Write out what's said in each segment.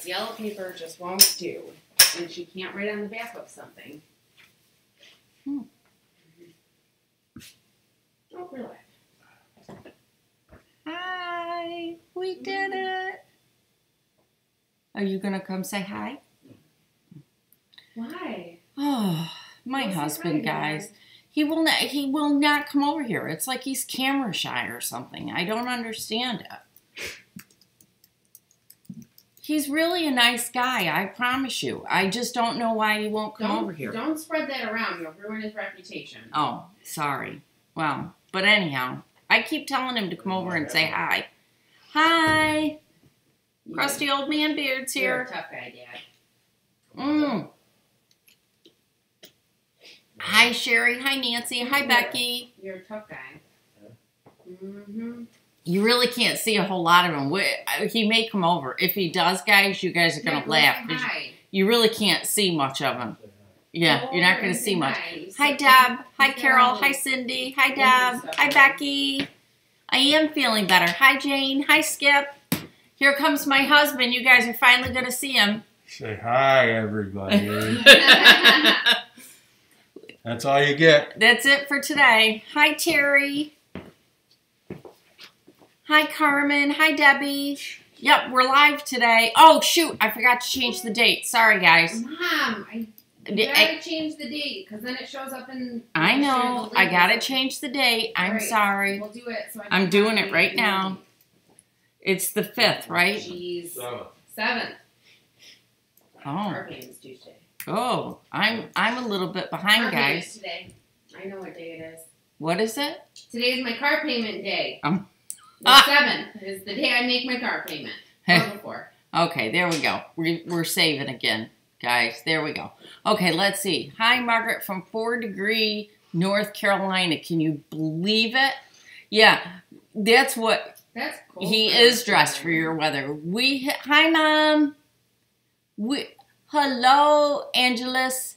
Because yellow paper just won't do. And she can't write on the back of something. Oh, relax. Hi, we did it. Are you gonna come say hi? Why? Oh, my husband, guys. He will not come over here. It's like he's camera shy or something. I don't understand it. He's really a nice guy, I promise you. I just don't know why he won't come over here. Don't spread that around. You'll ruin his reputation. Oh, sorry. Well, but anyhow, I keep telling him to come over and say hi. Hi. Crusty old man Beard's here. You're a tough guy, Dad. Hi, Sherry. Hi, Nancy. Hi, Becky. You're a tough guy. Mm-hmm. You really can't see a whole lot of him. He may come over. If he does, guys, you guys are going to laugh. You really can't see much of him. Yeah, you're not going to see much. Hi, Deb. Hi, Carol. Hi, Cindy. Hi, Deb. Hi, Becky. I am feeling better. Hi, Jane. Hi, Skip. Here comes my husband. You guys are finally going to see him. Say hi, everybody. That's all you get. That's it for today. Hi, Terry. Hi, Carmen. Hi, Debbie. Yep, we're live today. Oh, shoot. I forgot to change the date. Sorry, guys. Mom, you gotta change the date because then it shows up in... I know. I gotta change the date. I'm sorry. We'll do it. So I'm doing it right now. It's the 5th, right? Jeez. 7th. Oh. Our payment's Tuesday. Oh, I'm a little bit behind, Car guys. Today. I know what day it is. What is it? Today's my car payment day. The 7th is the day I make my car payment. Or before. Okay, there we go. We're saving again, guys. There we go. Okay, let's see. Hi, Margaret from 4 Degree, North Carolina. Can you believe it? Yeah, that's what That's cool. he is dressed for your weather. Hi, Mom. Hello, Angelus.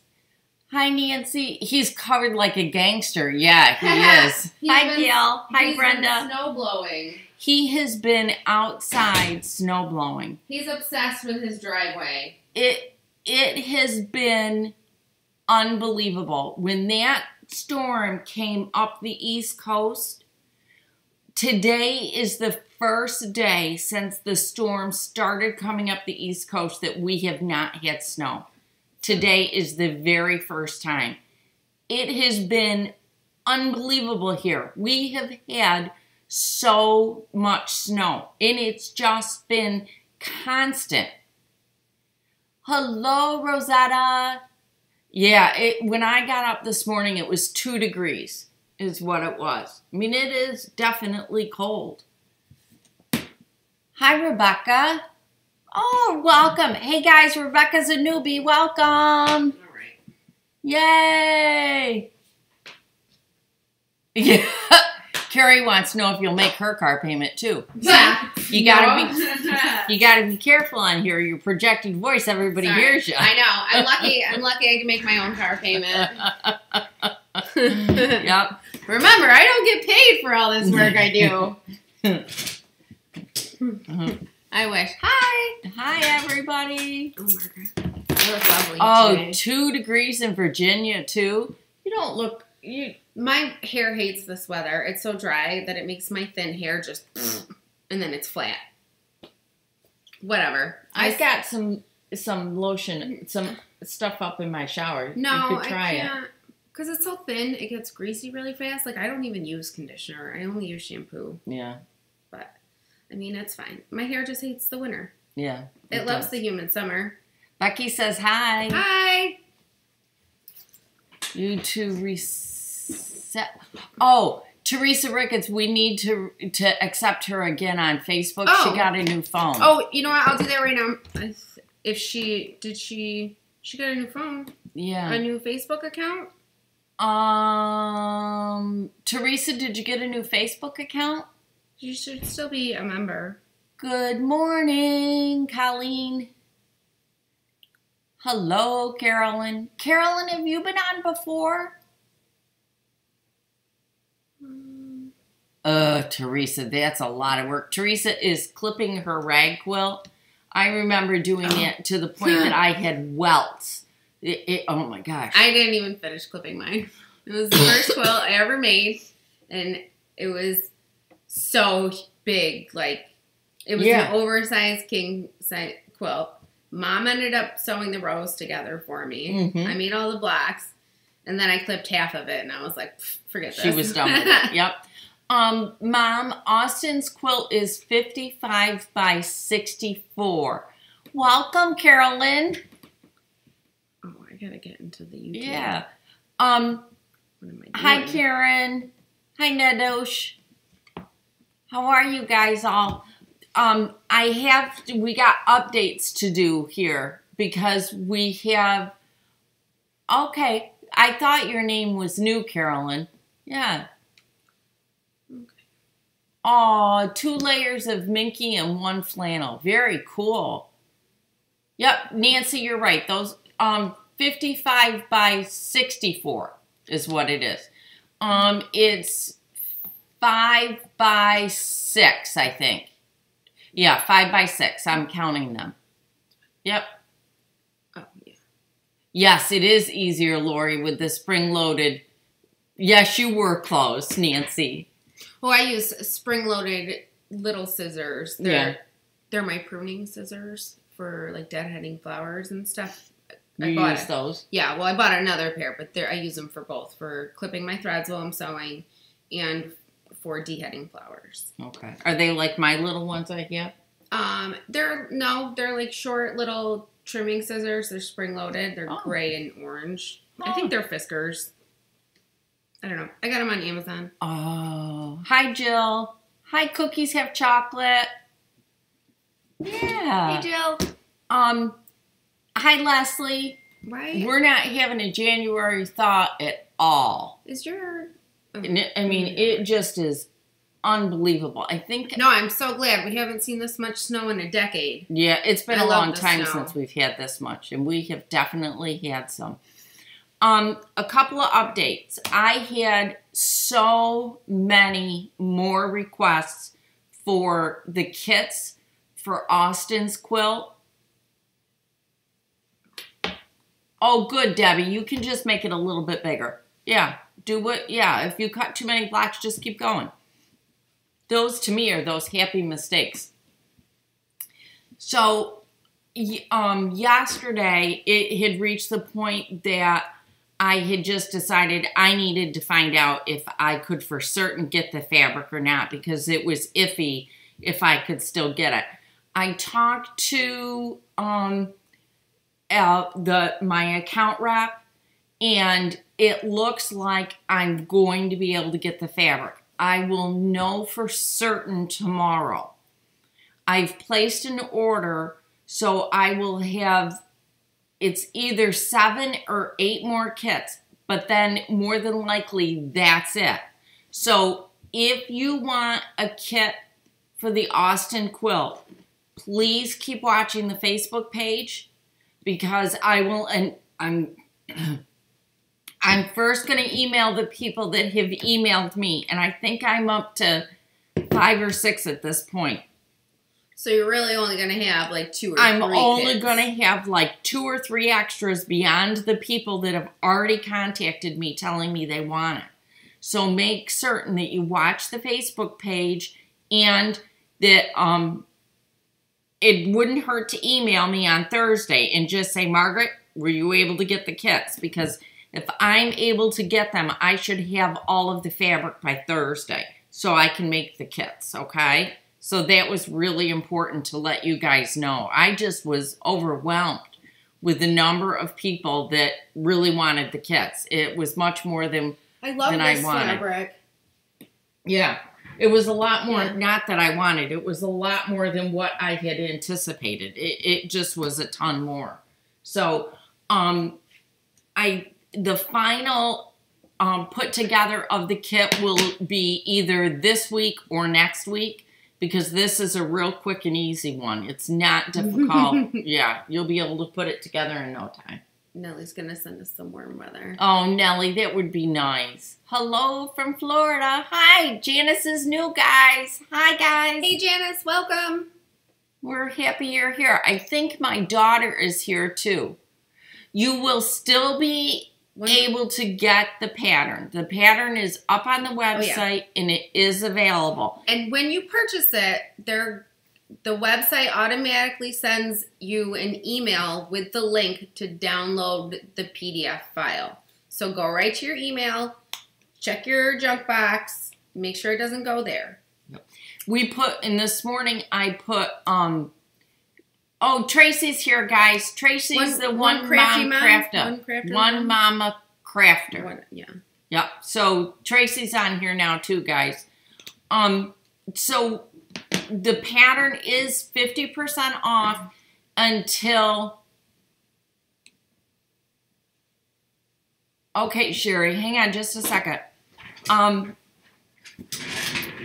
Hi, Nancy. He's covered like a gangster. Yeah, he is. Hi, Gail. Hi, Brenda. Been snow blowing. He has been outside snow blowing. He's obsessed with his driveway. It has been unbelievable. When that storm came up the East Coast, today is the first day since the storm started coming up the East Coast that we have not had snow. Today is the very first time. It has been unbelievable here. We have had so much snow, and it's just been constant. Hello, Rosetta. Yeah, when I got up this morning, it was 2 degrees is what it was. I mean, it is definitely cold. Hi, Rebecca. Oh, welcome. Hey, guys, Rebecca's a newbie. Welcome. All right. Yay. Yeah. Carrie wants to know if you'll make her car payment, too. Yeah. You gotta be careful on here. Your projected voice, everybody hears you. I know. I'm lucky I can make my own car payment. Yep. Remember, I don't get paid for all this work I do. I wish. Hi. Hi, everybody. Oh, Margaret. That was lovely. Oh, today. 2 degrees in Virginia, too. You don't look... My hair hates this weather. It's so dry that it makes my thin hair just... and then it's flat. Whatever. I've got some lotion, some stuff up in my shower. No, you could try I can't. Because it's so thin, it gets greasy really fast. Like, I don't even use conditioner. I only use shampoo. Yeah. But, I mean, it's fine. My hair just hates the winter. Yeah. It loves the humid summer. Becky says hi. Hi. You two reset. Oh, Teresa Ricketts, we need to accept her again on Facebook. Oh. She got a new phone. Oh, you know what? I'll do that right now. If she got a new phone. Yeah. A new Facebook account? Teresa, did you get a new Facebook account? You should still be a member. Good morning, Colleen. Hello, Carolyn. Carolyn, have you been on before? Teresa, that's a lot of work. Teresa is clipping her rag quilt I remember doing it to the point that I had welts. Oh my gosh. I didn't even finish clipping mine. It was the first quilt I ever made, and it was so big. Like, it was an oversized king size quilt. Mom ended up sewing the rows together for me. I made all the blocks, and then I clipped half of it, and I was like, forget this. She was done with it. Yep. Mom, Austin's quilt is 55 by 64. Welcome, Carolyn. Oh, I gotta get into the YouTube. Yeah. What am I doing? Hi, Karen. Hi, Nedosh. How are you guys all? We got updates to do here because we have, okay, I thought your name was new, Carolyn. Yeah. Okay. Oh, 2 layers of minky and 1 flannel. Very cool. Yep, Nancy, you're right. Those 55 by 64 is what it is. It's 5 by 6, I think. Yeah, 5 by 6. I'm counting them. Yep. Oh, yeah. Yes, it is easier, Lori, with the spring-loaded. Yes, you were close, Nancy. Well, I use spring-loaded little scissors. They're my pruning scissors for, like, deadheading flowers and stuff. You use those? Yeah, well, I bought another pair, but I use them for both. For clipping my threads while I'm sewing and for deheading flowers. Okay. Are they like my little ones I have? They're like short little trimming scissors. They're spring-loaded. They're gray and orange. I think they're Fiskars. I don't know. I got them on Amazon. Oh. Hi, Jill. Hi, Cookies Have Chocolate. Yeah. Hey, Jill. Hi, Leslie. Right. We're not having a January thaw at all. Is your... I mean, it just is unbelievable. I think... No, I'm so glad. We haven't seen this much snow in a decade. Yeah, it's been a long time snow. since we've had this much, and we have definitely had some. A couple of updates. I had so many more requests for the kits for Austin's quilt. Oh, good, Debbie. You can just make it a little bit bigger. Yeah. If you cut too many blocks, just keep going. Those, to me, are those happy mistakes. So, yesterday, it had reached the point that I had just decided I needed to find out if I could for certain get the fabric or not, because it was iffy if I could still get it. I talked to my account rep, and it looks like I'm going to be able to get the fabric. I will know for certain tomorrow. I've placed an order, so I will have, it's either 7 or 8 more kits, but then more than likely that's it. So if you want a kit for the Austin quilt, please keep watching the Facebook page, because I will, and I'm first going to email the people that have emailed me, and I think I'm up to 5 or 6 at this point. So you're really only going to have like 2 or 3 I'm only kits. going to have like 2 or 3 extras beyond the people that have already contacted me telling me they want it. So make certain that you watch the Facebook page, and that it wouldn't hurt to email me on Thursday and just say, Margaret, were you able to get the kits? Because if I'm able to get them, I should have all of the fabric by Thursday so I can make the kits, okay? So that was really important to let you guys know. I just was overwhelmed with the number of people that really wanted the kits. It was much more than I love this fabric. Yeah. It was a lot more, not that I wanted, it was a lot more than what I had anticipated. It just was a ton more. So, the final put together of the kit will be either this week or next week, because this is a real quick and easy one. It's not difficult. Yeah, you'll be able to put it together in no time. Nellie's going to send us some warm weather. Oh, Nellie, that would be nice. Hello from Florida. Hi, Janice is new, guys. Hi, guys. Hey, Janice, welcome. We're happy you're here. I think my daughter is here too. You will still be able to get the pattern. The pattern is up on the website and it is available. And when you purchase it, the website automatically sends you an email with the link to download the PDF file. So go right to your email, check your junk box, make sure it doesn't go there. We put, and this morning I put, oh, Tracy's here, guys. Tracy's the one mom crafter. One mama crafter. Yep. So Tracy's on here now too, guys. So the pattern is 50% off until, okay, Sherry, hang on just a second.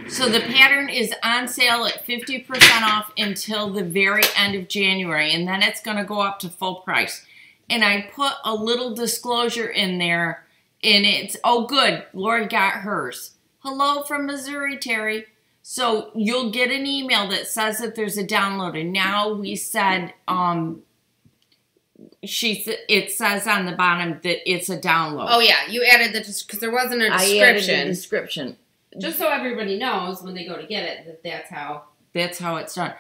So the pattern is on sale at 50% off until the very end of January, and then it's going to go up to full price. And I put a little disclosure in there, and it's, oh good, Lori got hers. Hello from Missouri, Terry. So you'll get an email that says that there's a download, and now we said, it says on the bottom that it's a download. Oh yeah, you added because there wasn't a description. I added the description. Just so everybody knows when they go to get it that's how it's done.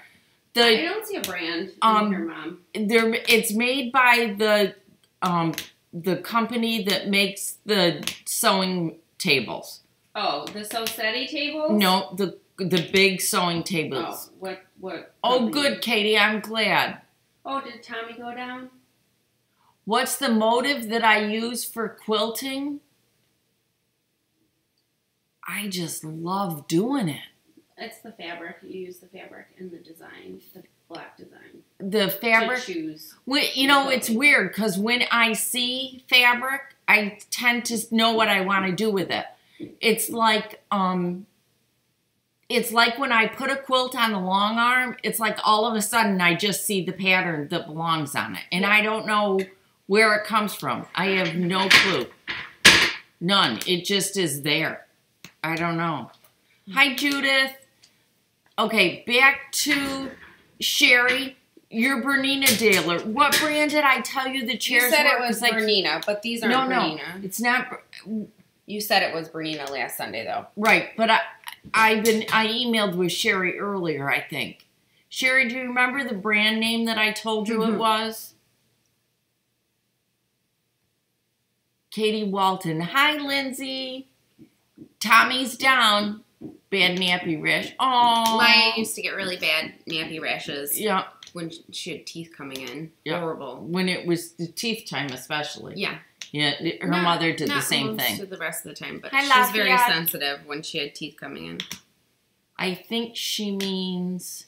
I don't see a brand in here, Mom. It's made by the company that makes the sewing tables. Oh, the Sosetti tables? No, the big sewing tables. Oh, what? Oh, good, Katie. I'm glad. Oh, did Tommy go down? What's the motive that I use for quilting? I just love doing it. It's the fabric. You use the fabric and the design, the black design. The fabric. To choose. You know, it's weird because when I see fabric, I tend to know what I want to do with it. It's like when I put a quilt on the long arm, it's like all of a sudden I just see the pattern that belongs on it. And I don't know where it comes from. I have no clue. None. It just is there. I don't know. Hi, Judith. Okay, back to Sherry. You're Bernina Daler. What brand did I tell you the chairs were? You said it was Bernina, but these aren't Bernina. No, it's not. You said it was Bernina last Sunday, though. Right, but I emailed with Sherry earlier, I think. Sherry, do you remember the brand name that I told you it was? Katie Walton. Hi, Lindsay. Tommy's down. Bad nappy rash. Oh, Mine used to get really bad nappy rashes. Yeah. When she had teeth coming in. Yeah. Horrible. When it was the teeth time, especially. Yeah. Yeah. Her mother did the same thing. Not the rest of the time, but she's very sensitive when she had teeth coming in. I think she means.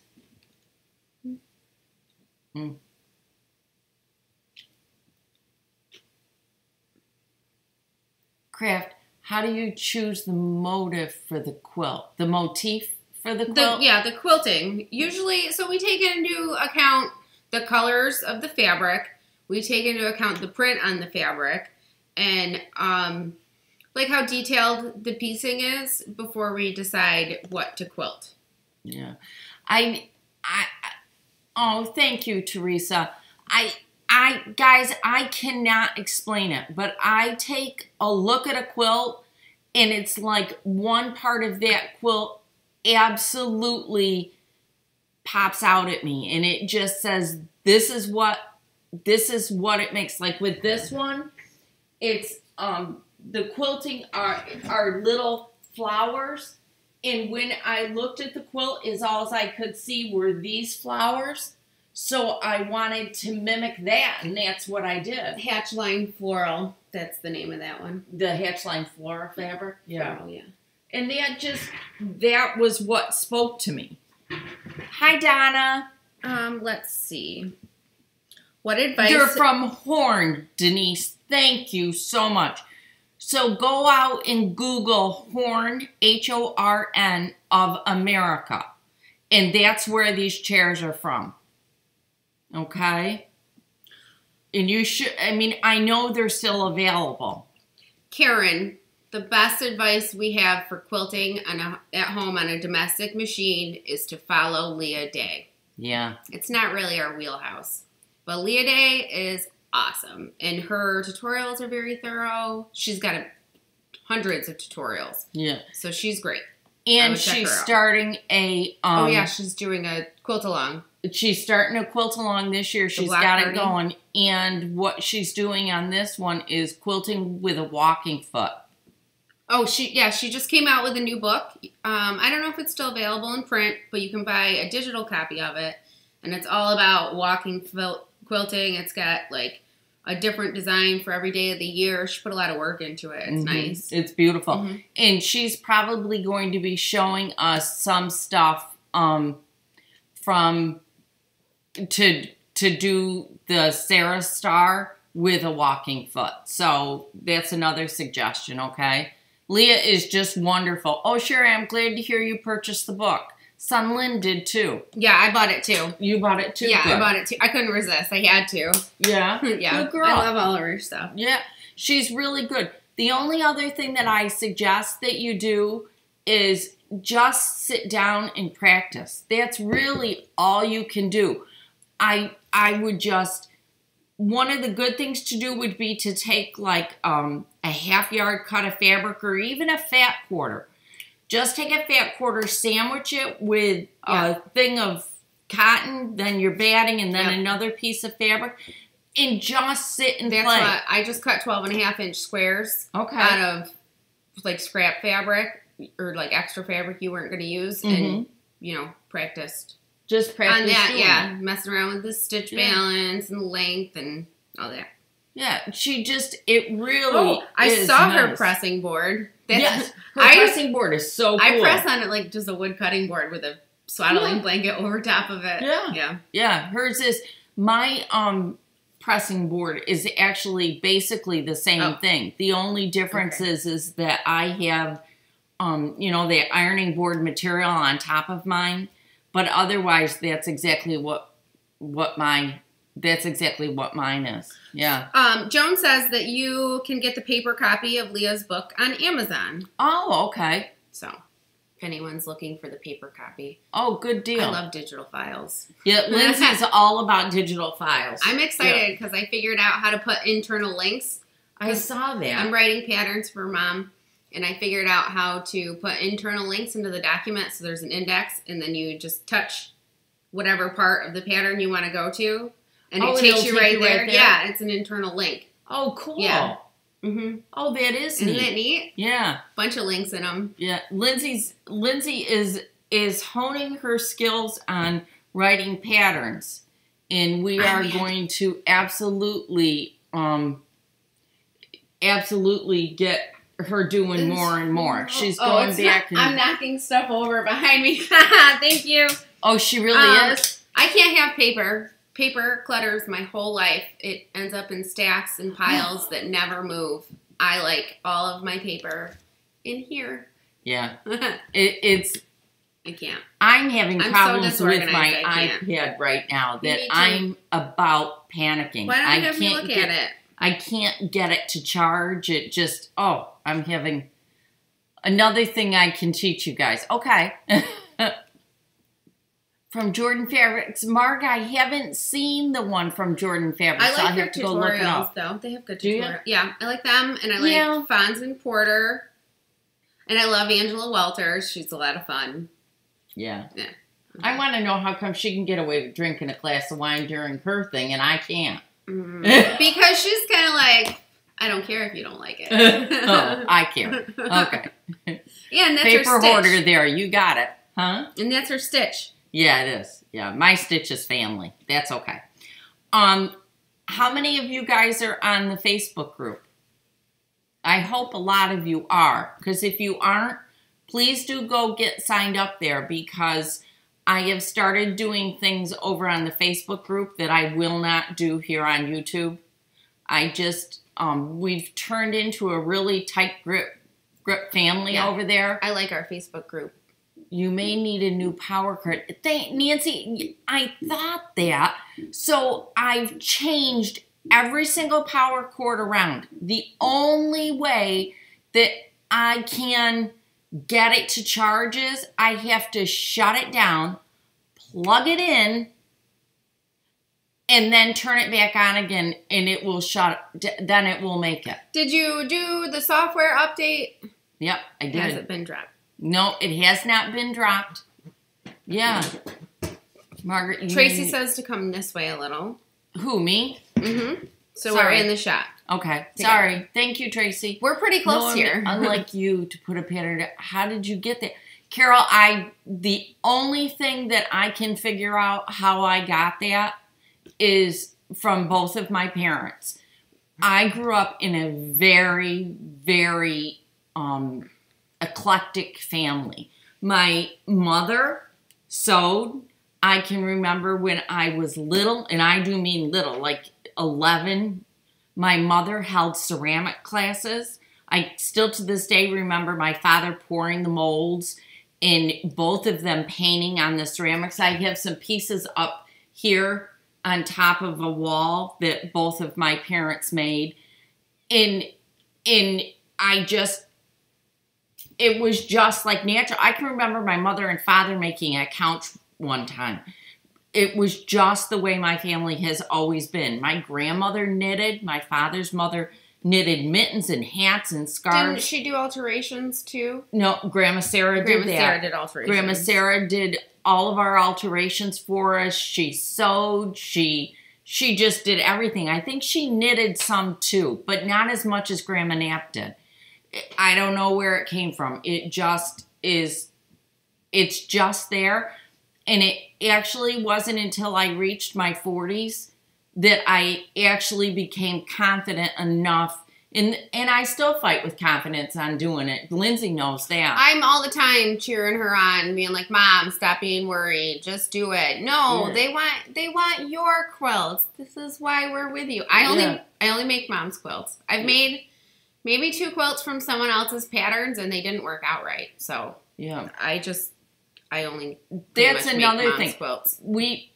Craft. How do you choose the motive for the quilt? The motif for the quilt? The quilting. Usually, so we take into account the colors of the fabric. We take into account the print on the fabric. And like how detailed the piecing is before we decide what to quilt. Yeah. Oh, thank you, Teresa. Guys, I cannot explain it, but I take a look at a quilt and it's like one part of that quilt absolutely pops out at me and it just says, this is what it makes. Like with this one, it's, the quilting are little flowers. And when I looked at the quilt, all I could see were these flowers. So I wanted to mimic that, and that's what I did. Hatchline Floral, that's the name of that one. The Hatchline Floral fabric? Yeah. Floral, yeah. And that was what spoke to me. Hi, Donna. Let's see. What advice? They're from Horn, Denise. Thank you so much. So go out and Google Horn, H-O-R-N, of America. And that's where these chairs are from. Okay? And you should, I know they're still available. Karen, the best advice we have for quilting at home on a domestic machine is to follow Leah Day. Yeah. It's not really our wheelhouse. But Leah Day is awesome. And her tutorials are very thorough. She's got hundreds of tutorials. Yeah. So she's great. And she's starting a... oh, yeah. She's doing a quilt-along. She's starting a quilt-along this year. She's got it going. And what she's doing on this one is quilting with a walking foot. Oh, she just came out with a new book. I don't know if it's still available in print, but you can buy a digital copy of it. And it's all about walking quilting. It's got, like, a different design for every day of the year. She put a lot of work into it. It's nice. It's beautiful. And she's probably going to be showing us some stuff to do the Sarah Star with a walking foot. So that's another suggestion, okay? Leah is just wonderful. Oh, Sherry, I'm glad to hear you purchased the book. Son Lynn did too. Yeah, I bought it too. You bought it too? Yeah, good. I bought it too. I couldn't resist. I had to. Yeah? Yeah. Good girl. I love all of her stuff. Yeah. She's really good. The only other thing that I suggest that you do is just sit down and practice. That's really all you can do. I would just... One of the good things to do would be to take like a half-yard cut of fabric or even a fat quarter. Just take a fat quarter, sandwich it with a thing of cotton, then you're batting, and then another piece of fabric, and just sit and play. What I just cut 12.5-inch squares out of like scrap fabric or like extra fabric you weren't going to use, and practiced. Just practice on that, doing it. Messing around with the stitch balance and length and all that. Yeah, it really I saw nice. her pressing board. Yes, her pressing board is so cool. I press on it like just a wood cutting board with a swaddling blanket over top of it. Yeah. Hers is, my pressing board is actually basically the same thing. The only difference is that I have, the ironing board material on top of mine. But otherwise, that's exactly what mine is. Yeah. Joan says that you can get the paper copy of Leah's book on Amazon. Oh, okay. So, if anyone's looking for the paper copy. Oh, good deal. I love digital files. Yeah, Lindsay's all about digital files. I'm excited because I figured out how to put internal links. I saw that. I'm writing patterns for Mom. And I figured out how to put internal links into the document. So there's an index, and then you just touch whatever part of the pattern you want to go to. And it takes you right there. Yeah, it's an internal link. Oh, cool. Yeah. Oh, that is neat. Isn't that neat? Yeah. Bunch of links in them. Yeah. Lindsay is honing her skills on writing patterns. And we are going to absolutely get her doing more and more. She's going back. I'm knocking stuff over behind me. Thank you. Oh, she really is? I can't have paper. Paper clutters my whole life. It ends up in stacks and piles that never move. I like all of my paper in here. Yeah. I can't. I'm having problems with my iPad right now that I'm about panicking. Why don't you have me look at it? I can't get it to charge. It just, I'm having another thing I can teach you guys. Okay. From Jordan Fabrics. Marg, I haven't seen the one from Jordan Fabrics. I like their tutorials, though. They have good tutorials. Yeah, I like them, and I like Fonz and Porter. And I love Angela Welters. She's a lot of fun. Yeah. I want to know how come she can get away with drinking a glass of wine during her thing, and I can't. Because she's kind of like, I don't care if you don't like it. Oh, I care. Okay. Yeah, and that's Paper her stitch. hoarder there. You got it. Huh? And that's her stitch. Yeah, it is. Yeah, my stitch is family. That's okay. How many of you guys are on the Facebook group? I hope a lot of you are. Because if you aren't, please do go get signed up there because I have started doing things over on the Facebook group that I will not do here on YouTube. I just, we've turned into a really tight grip family over there. I like our Facebook group. You may need a new power cord. Nancy, I thought that. So I've changed every single power cord around. The only way that I can get it to charge is I have to shut it down, plug it in, and then turn it back on again, and it will shut. Then it will make it. Did you do the software update? Yep, I did. Has it been dropped? No, it has not been dropped. Yeah. Margaret, Tracy says to come this way a little. Who, me? Mm-hmm. So Sorry. we're in the shop. Okay. Sorry. Thank you, Tracy. We're pretty close here. Unlike you to put a pattern. How did you get there? Carol, the only thing that I can figure out how I got that is from both of my parents. I grew up in a very, very eclectic family. My mother sewed. I can remember when I was little, and I do mean little, like 11, my mother held ceramic classes. I still to this day remember my father pouring the molds and both of them painting on the ceramics. I have some pieces up here on top of a wall that both of my parents made. And it was just like natural. I can remember my mother and father making a couch one time. It was just the way my family has always been. My grandmother knitted. My father's mother knitted mittens and hats and scarves. Didn't she do alterations too? No, Grandma Sarah did that. Grandma Sarah did alterations. Grandma Sarah did all of our alterations for us. She sewed. She just did everything. I think she knitted some too, but not as much as Grandma Knapp did. I don't know where it came from. It just is, it's just there. And it actually wasn't until I reached my 40s that I actually became confident enough. And I still fight with confidence on doing it. Lindsay knows that. I'm all the time cheering her on, being like, Mom, stop being worried. Just do it. No, yeah. They want your quilts. This is why we're with you. I only make Mom's quilts. I've made maybe 2 quilts from someone else's patterns, and they didn't work out right. So yeah, I only that's another thing. Quilts. We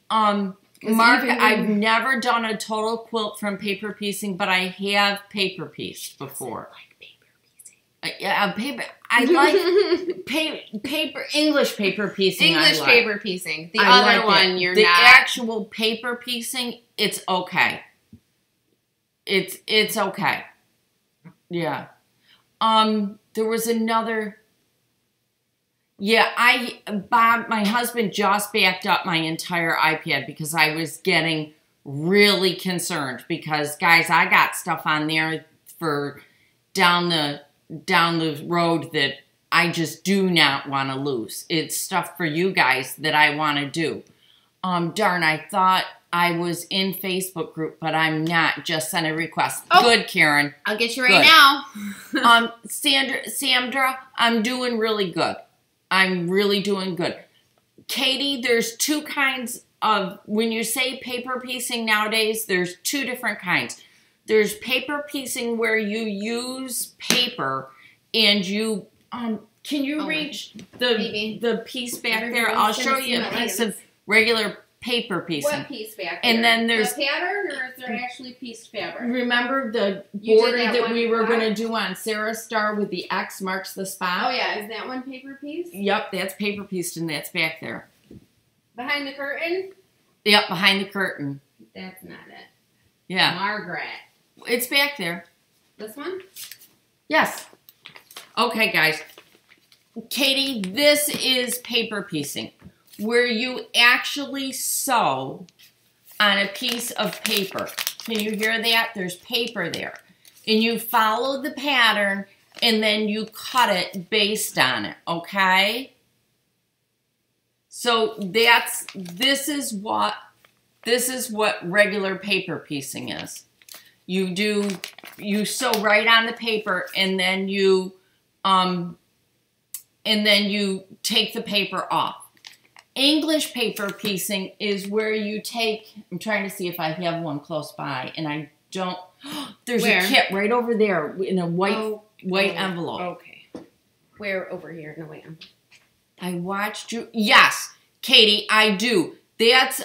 Mark, I've never done a total quilt from paper piecing, but I have paper pieced before. Like paper piecing. Yeah, paper. I like paper English paper piecing. English paper piecing. The other one, you're not. The actual paper piecing, it's okay. It's okay. Yeah. There was another. Yeah, Bob, my husband just backed up my entire iPad because I was getting really concerned because, guys, I got stuff on there for down the road that I just do not want to lose. It's stuff for you guys that I want to do. Darn, I thought I was in Facebook group, but I'm not. Just sent a request. Oh, good, Karen. I'll get you right now. Sandra, I'm doing really good. I'm really doing good. Katie, there's 2 kinds of, when you say paper piecing nowadays, there's 2 different kinds. There's paper piecing where you use paper and you, can you reach the piece back there? I'll show you a piece of regular paper piecing. What piece back there? And then there's the pattern, or is there actually pieced fabric? Remember the border that we were going to do on Sarah's star with the X marks the spot? Oh yeah, is that one paper piece? Yep, that's paper pieced and that's back there. Behind the curtain? Yep, behind the curtain. That's not it. Yeah. Margaret. It's back there. This one? Yes. Okay, guys. Katie, this is paper piecing, where you actually sew on a piece of paper. Can you hear that? There's paper there. And you follow the pattern, and then you cut it based on it, okay? So this is what regular paper piecing is. You sew right on the paper, and then you take the paper off. English paper piecing is where you take, I'm trying to see if I have one close by, and I don't, there's a kit right over there in a white envelope. Okay. Where over here in a white envelope? I watched you, yes, Katie, I do. That's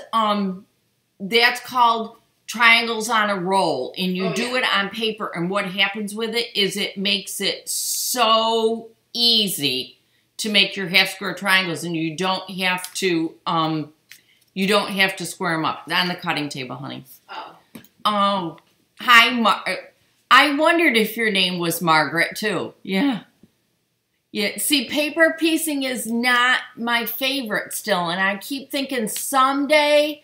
called triangles on a roll, and you do it on paper, and what happens with it is it makes it so easy to make your half square triangles, and you don't have to You don't have to square them up. On the cutting table, honey. Oh. Oh. Hi, I wondered if your name was Margaret, too. Yeah. Yeah. See, paper piecing is not my favorite still. And I keep thinking someday,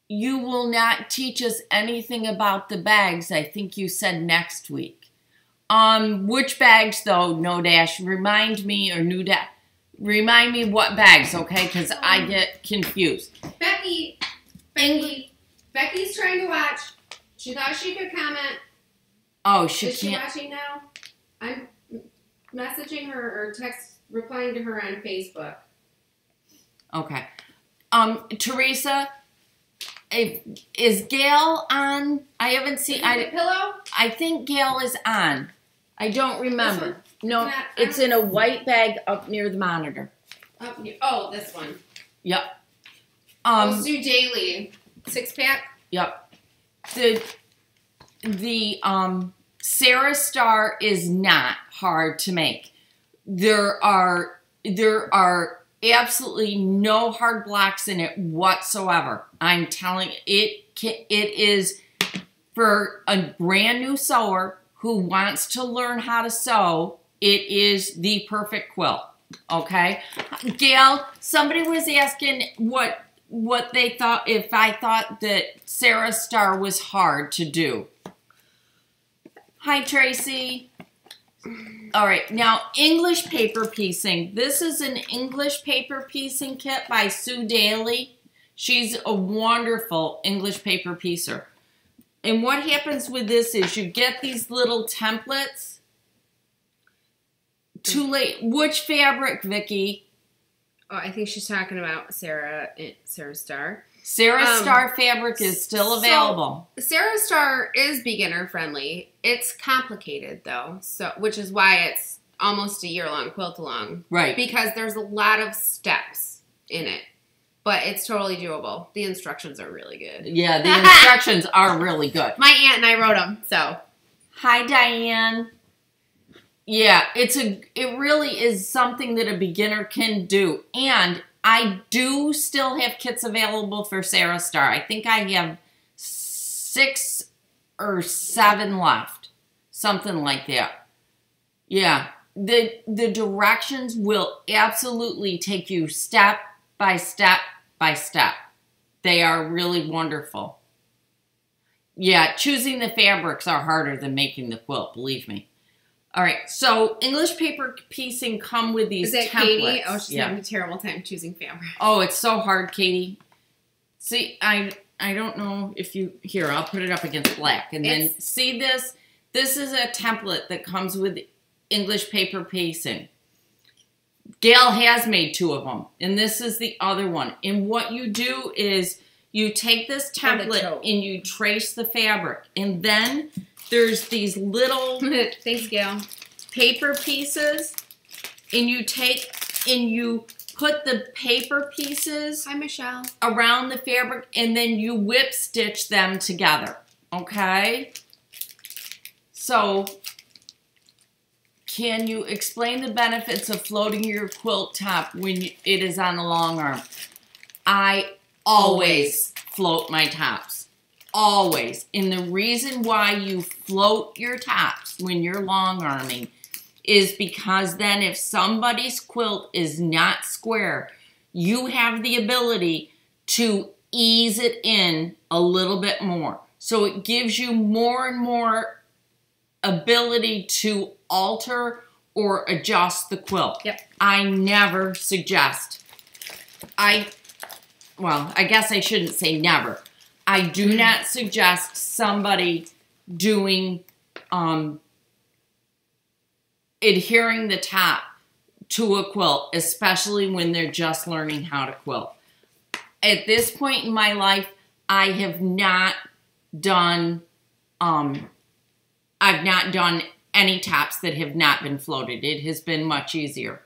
you will not teach us anything about the bags. I think you said next week. Which bags, though, No Dash? Remind me, or New Dash. Remind me what bags, okay? Because I get confused. Becky's trying to watch. She thought she could comment. Oh, she Is can't. Is she watching now? I'm messaging her or replying to her on Facebook. Okay. Teresa, is Gail on? I haven't seen. Pillow? I think Gail is on. I don't remember. No, it's in a white bag up near the monitor. Oh, this one. Yep. Sue Daly, 6-pack. Yep. The Sarah Star is not hard to make. There are absolutely no hard blocks in it whatsoever. I'm telling you, it is for a brand new sewer who wants to learn how to sew. It is the perfect quilt. Okay, Gail. Somebody was asking what they thought, if I thought that Sarah Star was hard to do. Hi, Tracy. All right, now English paper piecing. This is an English paper piecing kit by Sue Daly. She's a wonderful English paper piecer. And what happens with this is you get these little templates. Too late. Which fabric, Vicki? Oh, I think she's talking about Sarah Star. Sarah Star fabric is still available. So Sarah Star is beginner friendly. It's complicated though, which is why it's almost a year-long quilt-along. Right. Because there's a lot of steps in it. But it's totally doable. The instructions are really good. Yeah, the instructions are really good. My aunt and I wrote them, so. Hi, Diane. Yeah, it really is something that a beginner can do. And I do still have kits available for Sarah Star. I think I have 6 or 7 left. Something like that. Yeah, the directions will absolutely take you step by step by step. They are really wonderful. Yeah, choosing the fabrics are harder than making the quilt, believe me. All right, so English paper piecing come with these templates. Is that Katie? Oh, she's having a terrible time choosing fabric. Oh, it's so hard, Katie. See, I don't know if you... Here, I'll put it up against black. And then see this? This is a template that comes with English paper piecing. Gail has made 2 of them. And this is the other one. And what you do is you take this template and you trace the fabric. And then... there's these little thanks, Gail, paper pieces, and you take and you put the paper pieces Hi, Michelle. around the fabric, and then you whip stitch them together. Okay? So, can you explain the benefits of floating your quilt top when it is on the long arm? I always float my tops. Always. And the reason why you float your tops when you're long arming is because then if somebody's quilt is not square, you have the ability to ease it in a little bit more. So it gives you more and more ability to alter or adjust the quilt. Yep. I never suggest. Well, I guess I shouldn't say never. I do not suggest somebody doing, adhering the top to a quilt, especially when they're just learning how to quilt. At this point in my life, I have not done, I've not done any tops that have not been floated. It has been much easier.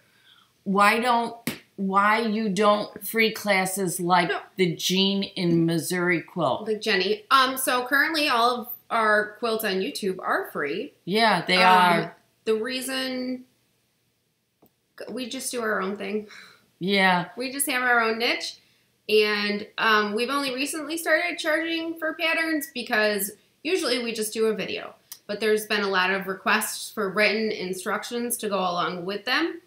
Why you don't free classes like the Jean in Missouri quilt? Like Jenny. So currently all of our quilts on YouTube are free. Yeah, they are. The reason we just do our own thing. Yeah. We just have our own niche. And we've only recently started charging for patterns because usually we just do a video. But there's been a lot of requests for written instructions to go along with them.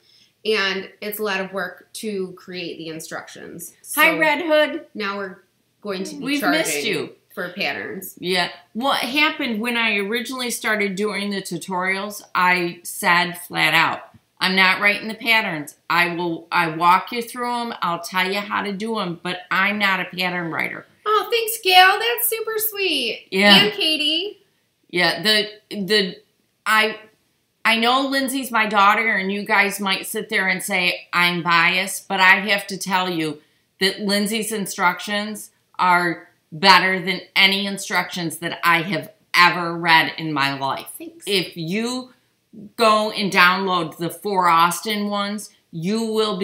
And it's a lot of work to create the instructions. So Hi, Red Hood. now we're going to be We've charging missed you. for patterns. Yeah. What happened when I originally started doing the tutorials, I said flat out, I'm not writing the patterns. I walk you through them. I'll tell you how to do them, but I'm not a pattern writer. Oh, thanks, Gail. That's super sweet. Yeah. And Katie. Yeah. I know Lindsay's my daughter, and you guys might sit there and say I'm biased, but I have to tell you that Lindsay's instructions are better than any instructions that I have ever read in my life. Thanks. If you go and download the 4 Austin ones, you won't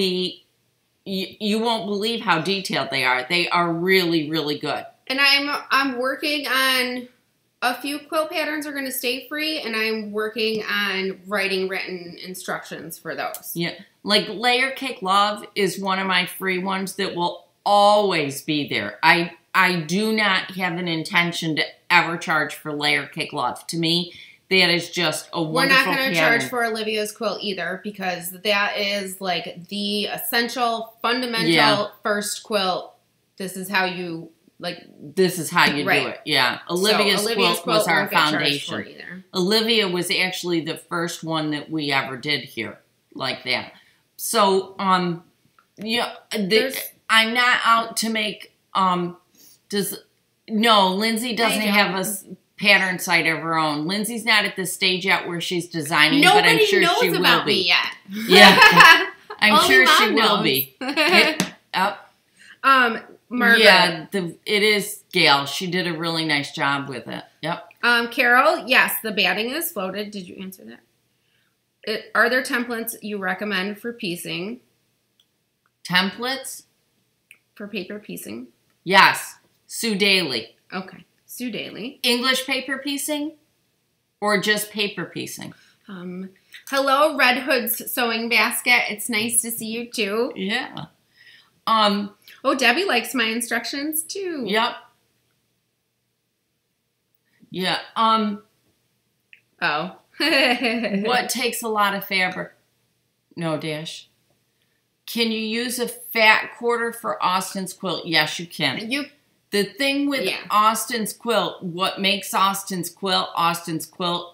believe how detailed they are. They are really, really good. And I'm working on a few quilt patterns are going to stay free, and I'm working on writing written instructions for those. Yeah, like Layer Cake Love is one of my free ones that will always be there. I do not have an intention to ever charge for Layer Cake Love. To me, that is just a wonderful We're not going to pattern. charge for Olivia's quilt either, because that is like the essential, fundamental first quilt. This is how you This is how you do it. Yeah. Olivia's quilt was our won't get charged foundation. for either. Olivia was actually the first one that we ever did here like that. So, yeah, I'm not out to make, no, Lindsay doesn't have a pattern site of her own. Lindsay's not at the stage yet where she's designing, but I'm sure she will be. Nobody knows about me yet. Yeah. I'm Only sure she Mom will knows. be. Margaret. Yeah, it is Gail. She did a really nice job with it. Yep. Carol, yes, the batting is floated. Did you answer that? Are there templates you recommend for piecing? Templates? For paper piecing? Yes. Sue Daly. Okay. Sue Daly. English paper piecing? Or just paper piecing? Hello, Red Hood's Sewing Basket. It's nice to see you too. Yeah. Oh, Debbie likes my instructions too. Yep. Yeah. Oh. What takes a lot of fabric? No, Dash. Can you use a fat quarter for Austin's quilt? Yes, you can. The thing with Austin's quilt, what makes Austin's quilt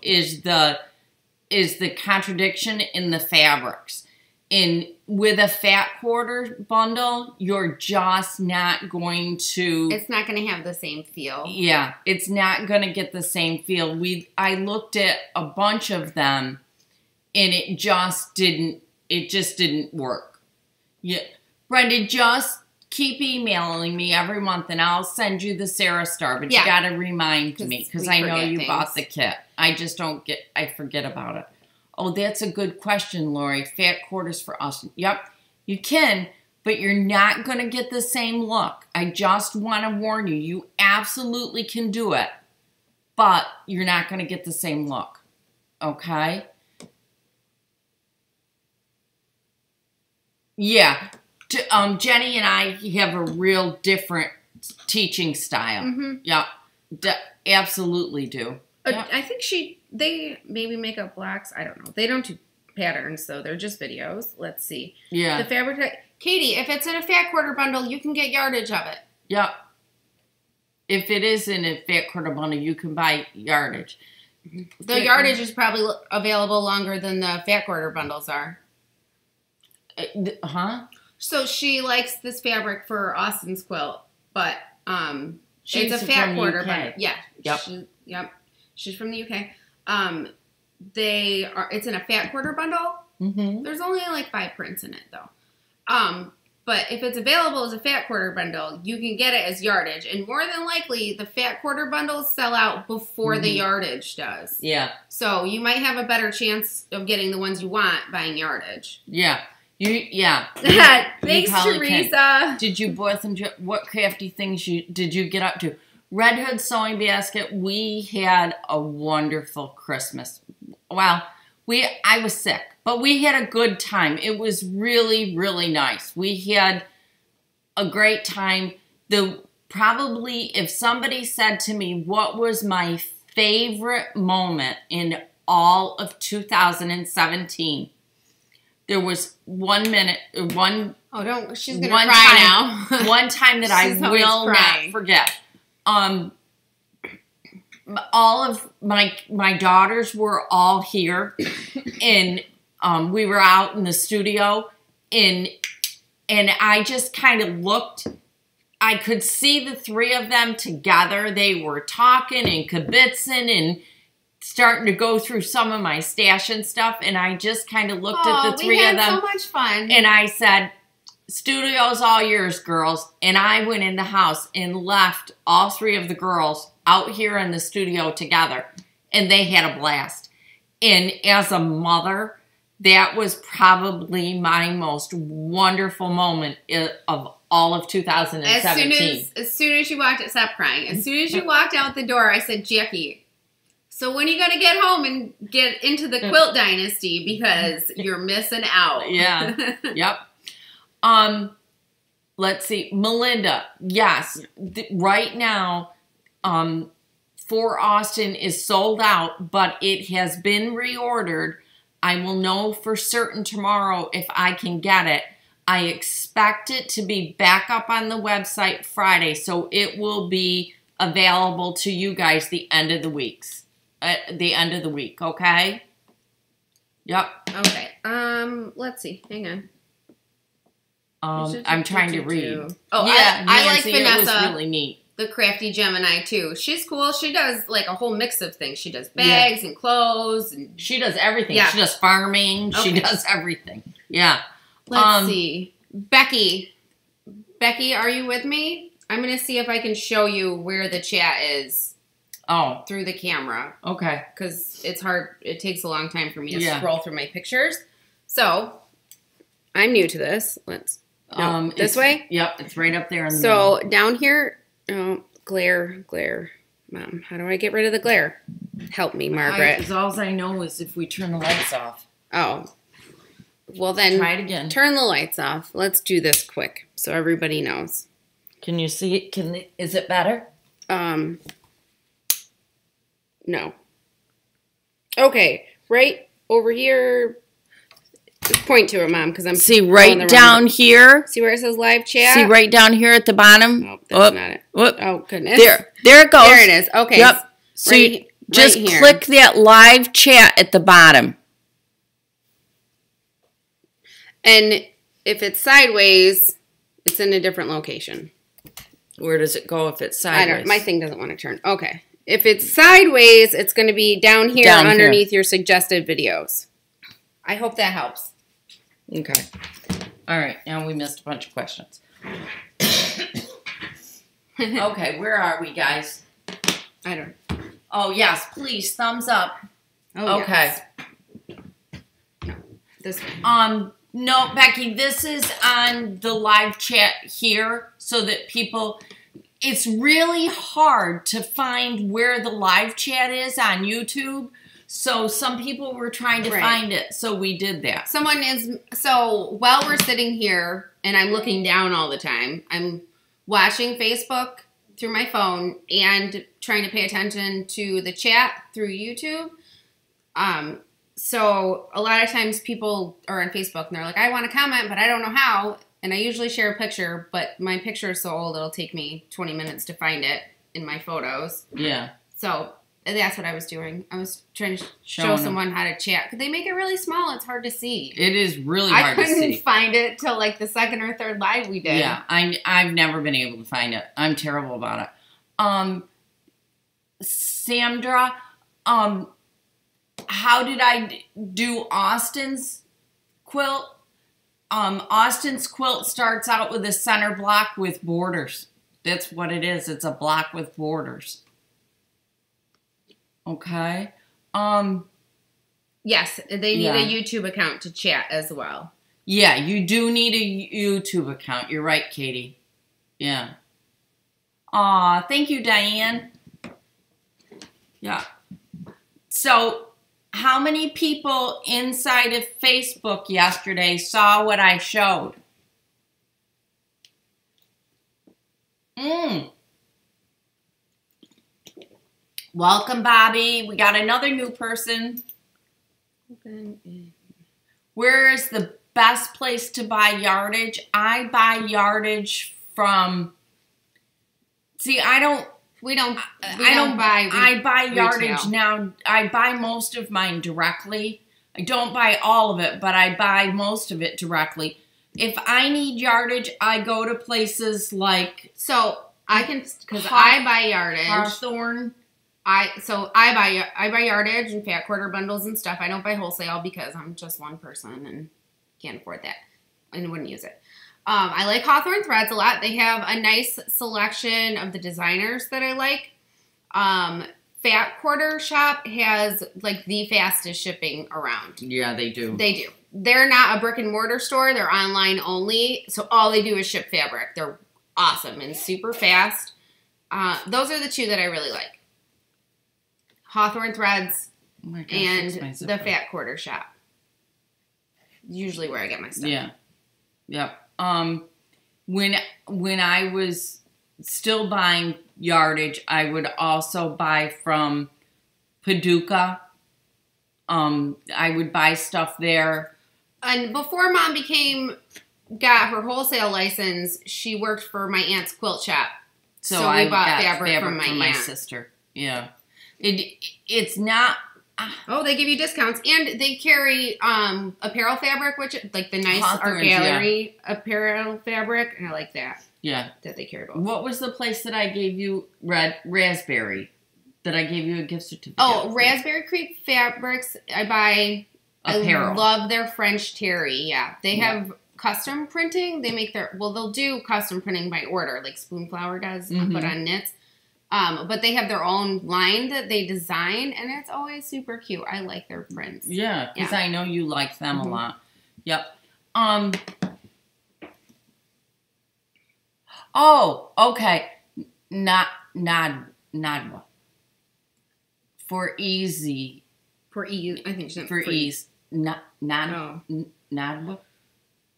is the contradiction in the fabrics. With a fat quarter bundle, you're just not going to... It's not going to have the same feel. Yeah, it's not going to get the same feel. I looked at a bunch of them, and it just didn't work. Yeah, Brenda, just keep emailing me every month, and I'll send you the Sarah Star, but you got to remind me, because I know you bought the kit. I just I forget about it. Oh, that's a good question, Lori. Fat quarters for Austin. Yep, you can, but you're not going to get the same look. I just want to warn you. You absolutely can do it, but you're not going to get the same look. Okay? Yeah. Jenny and I have a real different teaching style. Mm-hmm. Yeah, absolutely do. Yep. I think they maybe make up blocks. I don't know. They don't do patterns, though. They're just videos. Let's see. Yeah. The fabric. Katie, if it's in a fat quarter bundle, you can get yardage of it. Yep. If it is in a fat quarter bundle, you can buy yardage. The yardage is probably available longer than the fat quarter bundles are. Huh? So she likes this fabric for Austin's quilt, but it's a fat quarter bundle. Yeah. Yep. She's from the UK. It's in a fat quarter bundle. Mm-hmm. There's only like 5 prints in it though. But if it's available as a fat quarter bundle, you can get it as yardage. And more than likely, the fat quarter bundles sell out before the yardage does. Yeah. So you might have a better chance of getting the ones you want buying yardage. Yeah. Thanks, Teresa. Did you both enjoy, what crafty things did you get up to? Red Hood Sewing Basket, we had a wonderful Christmas. Well, I was sick, but we had a good time. It was really, really nice. We had a great time. Probably if somebody said to me, what was my favorite moment in all of 2017, there was 1 minute, Oh, don't, she's going to cry now. One time that I will not forget. All of my daughters were all here, and we were out in the studio, and I just kind of looked. I could see the three of them together. They were talking and kibitzing and starting to go through some of my stash and stuff, and I just kind of looked at the three of them. We had so much fun. And I said, studio's all yours, girls. And I went in the house and left all three of the girls out here in the studio together, and they had a blast. And as a mother, that was probably my most wonderful moment of all of 2017. As soon as you walked out, stop crying. As soon as you walked out the door, I said, Jackie, so when are you going to get home and get into the quilt dynasty? Because you're missing out. Yeah. Yep. Let's see. Melinda, yes. Right now, for Austin is sold out, but it has been reordered. I will know for certain tomorrow if I can get it. I expect it to be back up on the website Friday, so it will be available to you guys the end of the week. Okay? Yep. Okay. Let's see. Hang on. I'm trying to read. Oh, yeah, I like Vanessa. It was really neat. The Crafty Gemini too. She's cool. She does like a whole mix of things. She does bags and clothes, and she does everything. Yeah. She does farming. Okay. She does everything. Yeah. Let's see. Becky, are you with me? I'm gonna see if I can show you where the chat is. Oh, through the camera. Okay. Because it's hard. It takes a long time for me to scroll through my pictures. So I'm new to this. Let's. No, this way? Yep, it's right up there in the middle. So down here, glare. Mom, how do I get rid of the glare? Help me, Margaret. Because all I know is if we turn the lights off. Oh. Well, then try it again. Turn the lights off. Let's do this quick so everybody knows. Can you see it? Is it better? No. Okay, right over here. Point to it, Mom, because I'm see right down here. See where it says live chat? See right down here at the bottom? Nope, that's not it. Oh, goodness. There it goes. There it is. Okay. Yep. So just click that live chat at the bottom. And if it's sideways, it's in a different location. Where does it go if it's sideways? My thing doesn't want to turn. Okay. If it's sideways, it's going to be down here underneath your suggested videos. I hope that helps. Okay. All right. Now we missed a bunch of questions. Okay. Where are we, guys? I don't. Oh, yes. Please. Thumbs up. Oh, okay. Yes. No. This way. No, Becky, this is on the live chat here so that people... It's really hard to find where the live chat is on YouTube. So some people were trying to find it, so we did that. So while we're sitting here and I'm looking down all the time, I'm watching Facebook through my phone and trying to pay attention to the chat through YouTube. So a lot of times people are on Facebook and they're like, I want to comment, but I don't know how. And I usually share a picture, but my picture is so old it'll take me 20 minutes to find it in my photos. Yeah. So... that's what I was doing. I was trying to show someone how to chat. Could they make it really small? It's hard to see. It is really hard to see. I couldn't find it till like the second or third live we did. Yeah, I've never been able to find it. I'm terrible about it. Sandra, how did I do Austin's quilt? Austin's quilt starts out with a center block with borders. That's what it is. It's a block with borders. Okay. Yes, they need a YouTube account to chat as well. Yeah, you do need a YouTube account. You're right, Katie. Yeah. Aw, thank you, Diane. Yeah. So, How many people inside of Facebook yesterday saw what I showed? Welcome, Bobby. We got another new person. Where is the best place to buy yardage? I buy yardage from... See, I buy yardage retail. now. I buy most of mine directly. I don't buy all of it, but I buy most of it directly. If I need yardage, I go to places like... So, I can... Because I buy yardage. Hawthorne. I buy yardage and fat quarter bundles and stuff. I don't buy wholesale because I'm just one person and can't afford that and wouldn't use it. I like Hawthorne Threads a lot. They have a nice selection of the designers that I like. Fat Quarter Shop has like the fastest shipping around. Yeah, they do. They do. They're not a brick and mortar store. They're online only. So all they do is ship fabric. They're awesome and super fast. Those are the two that I really like. Hawthorne Threads and the Fat Quarter Shop. Usually where I get my stuff. Yeah. Yep. When I was still buying yardage, I would also buy from Paducah. I would buy stuff there. And before Mom got her wholesale license, she worked for my aunt's quilt shop. So we bought fabric from my aunt. Sister. Yeah. It's not... Oh, they give you discounts. And they carry apparel fabric, which like the nice art gallery apparel fabric. And I like that. Yeah. That they carry both. What was the place that I gave you? Raspberry. That I gave you a gift certificate. Oh, Raspberry Creek Fabrics. I buy apparel. I love their French terry. Yeah. They have custom printing. They make they'll do custom printing by order, like Spoonflower does, put on knits. But they have their own line that they design, and it's always super cute. I like their prints. Yeah, because I know you like them a lot. Yep. Oh, okay. Nadwa. For easy. For ease, I think she said for ease. Nadwa.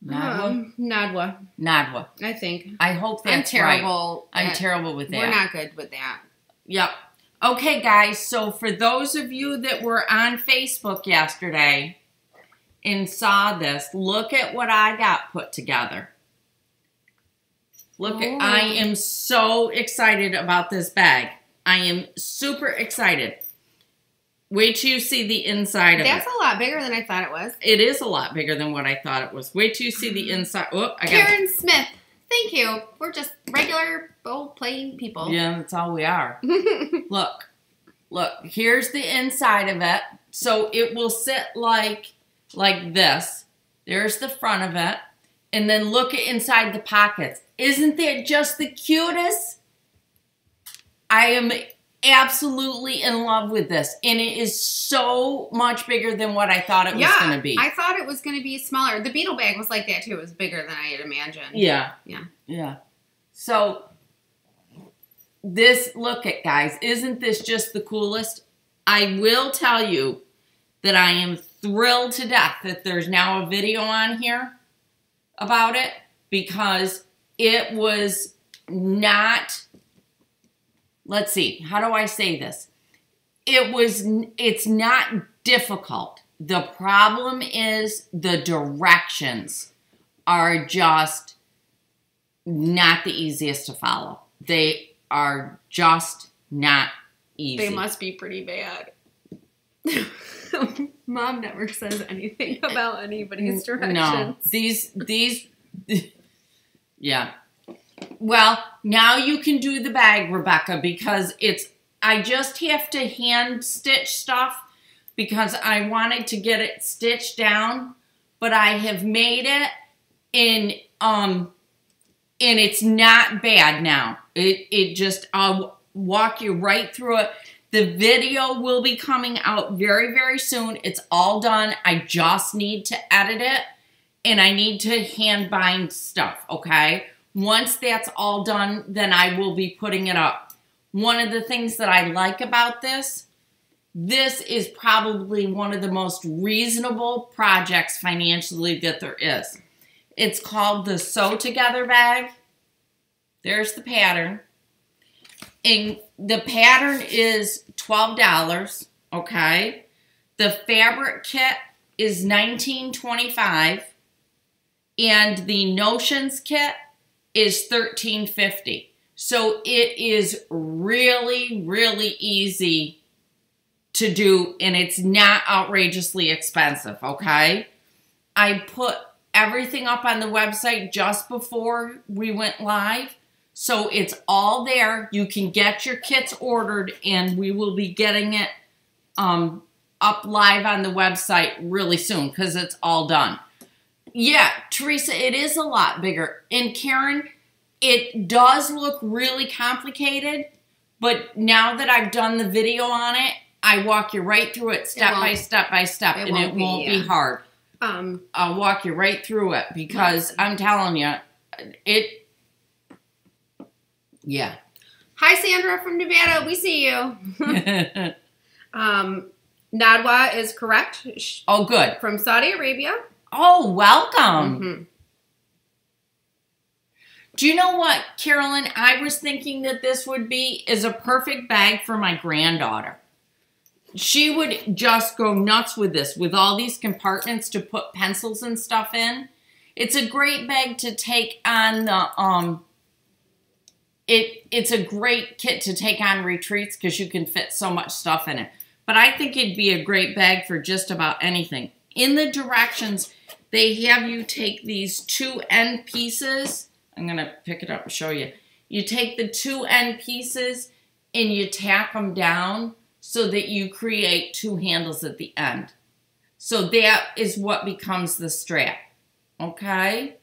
Nadwa. I think. I hope that's terrible. Right. I'm terrible with that. We're not good with that. Yep. Okay, guys. So for those of you that were on Facebook yesterday and saw this, look at what I got put together. Look at, I am so excited about this bag. I am super excited. Wait till you see the inside of it. That's a lot bigger than I thought it was. It is a lot bigger than what I thought it was. Wait till you see the inside. Oh, Karen Smith, thank you. We're just regular, old, plain people. Yeah, that's all we are. Look, here's the inside of it. So it will sit like this. There's the front of it. And then look at inside the pockets. Isn't that just the cutest? I am absolutely in love with this, and it is so much bigger than what I thought it was going to be. I thought it was going to be smaller. The beetle bag was like that too. It was bigger than I had imagined. Yeah. So this, look at guys, isn't this just the coolest? I will tell you that I am thrilled to death that there's now a video on here about it, because it was not... Let's see. How do I say this? It's not difficult. The problem is the directions are just not the easiest to follow. They are just not easy. They must be pretty bad. Mom never says anything about anybody's directions. No. These, yeah. Well, now you can do the bag, Rebecca, because I just have to hand stitch stuff because I wanted to get it stitched down, but I have made it and it's not bad now. I'll walk you right through it. The video will be coming out very, very soon. It's all done. I just need to edit it and I need to hand bind stuff, okay? Once that's all done, then I will be putting it up. One of the things that I like about this this is probably one of the most reasonable projects financially that there is. It's called the Sew Together bag. There's the pattern. And the pattern is $12, okay? The fabric kit is $19.25, and the notions kit is $13.50. So it is really, really easy to do, and it's not outrageously expensive, okay? I put everything up on the website just before we went live, so it's all there. You can get your kits ordered, and we will be getting it up live on the website really soon because it's all done. Yeah, Teresa, it is a lot bigger. And Karen, it does look really complicated, but now that I've done the video on it, I walk you right through it step by step by step, and it won't be hard. I'll walk you right through it because I'm telling you, yeah. Hi, Sandra from Nevada. We see you. Nadwa is correct. Oh, good. From Saudi Arabia. Oh, welcome. Mm-hmm. Do you know what, Carolyn? I was thinking that this would be a perfect bag for my granddaughter. She would just go nuts with this, with all these compartments to put pencils and stuff in. It's a great bag to take on the, it's a great kit to take on retreats because you can fit so much stuff in it. But I think it'd be a great bag for just about anything. In the directions, they have you take these two end pieces. I'm going to pick it up and show you. You take the two end pieces and you tack them down so that you create two handles at the end. So that is what becomes the strap. Okay?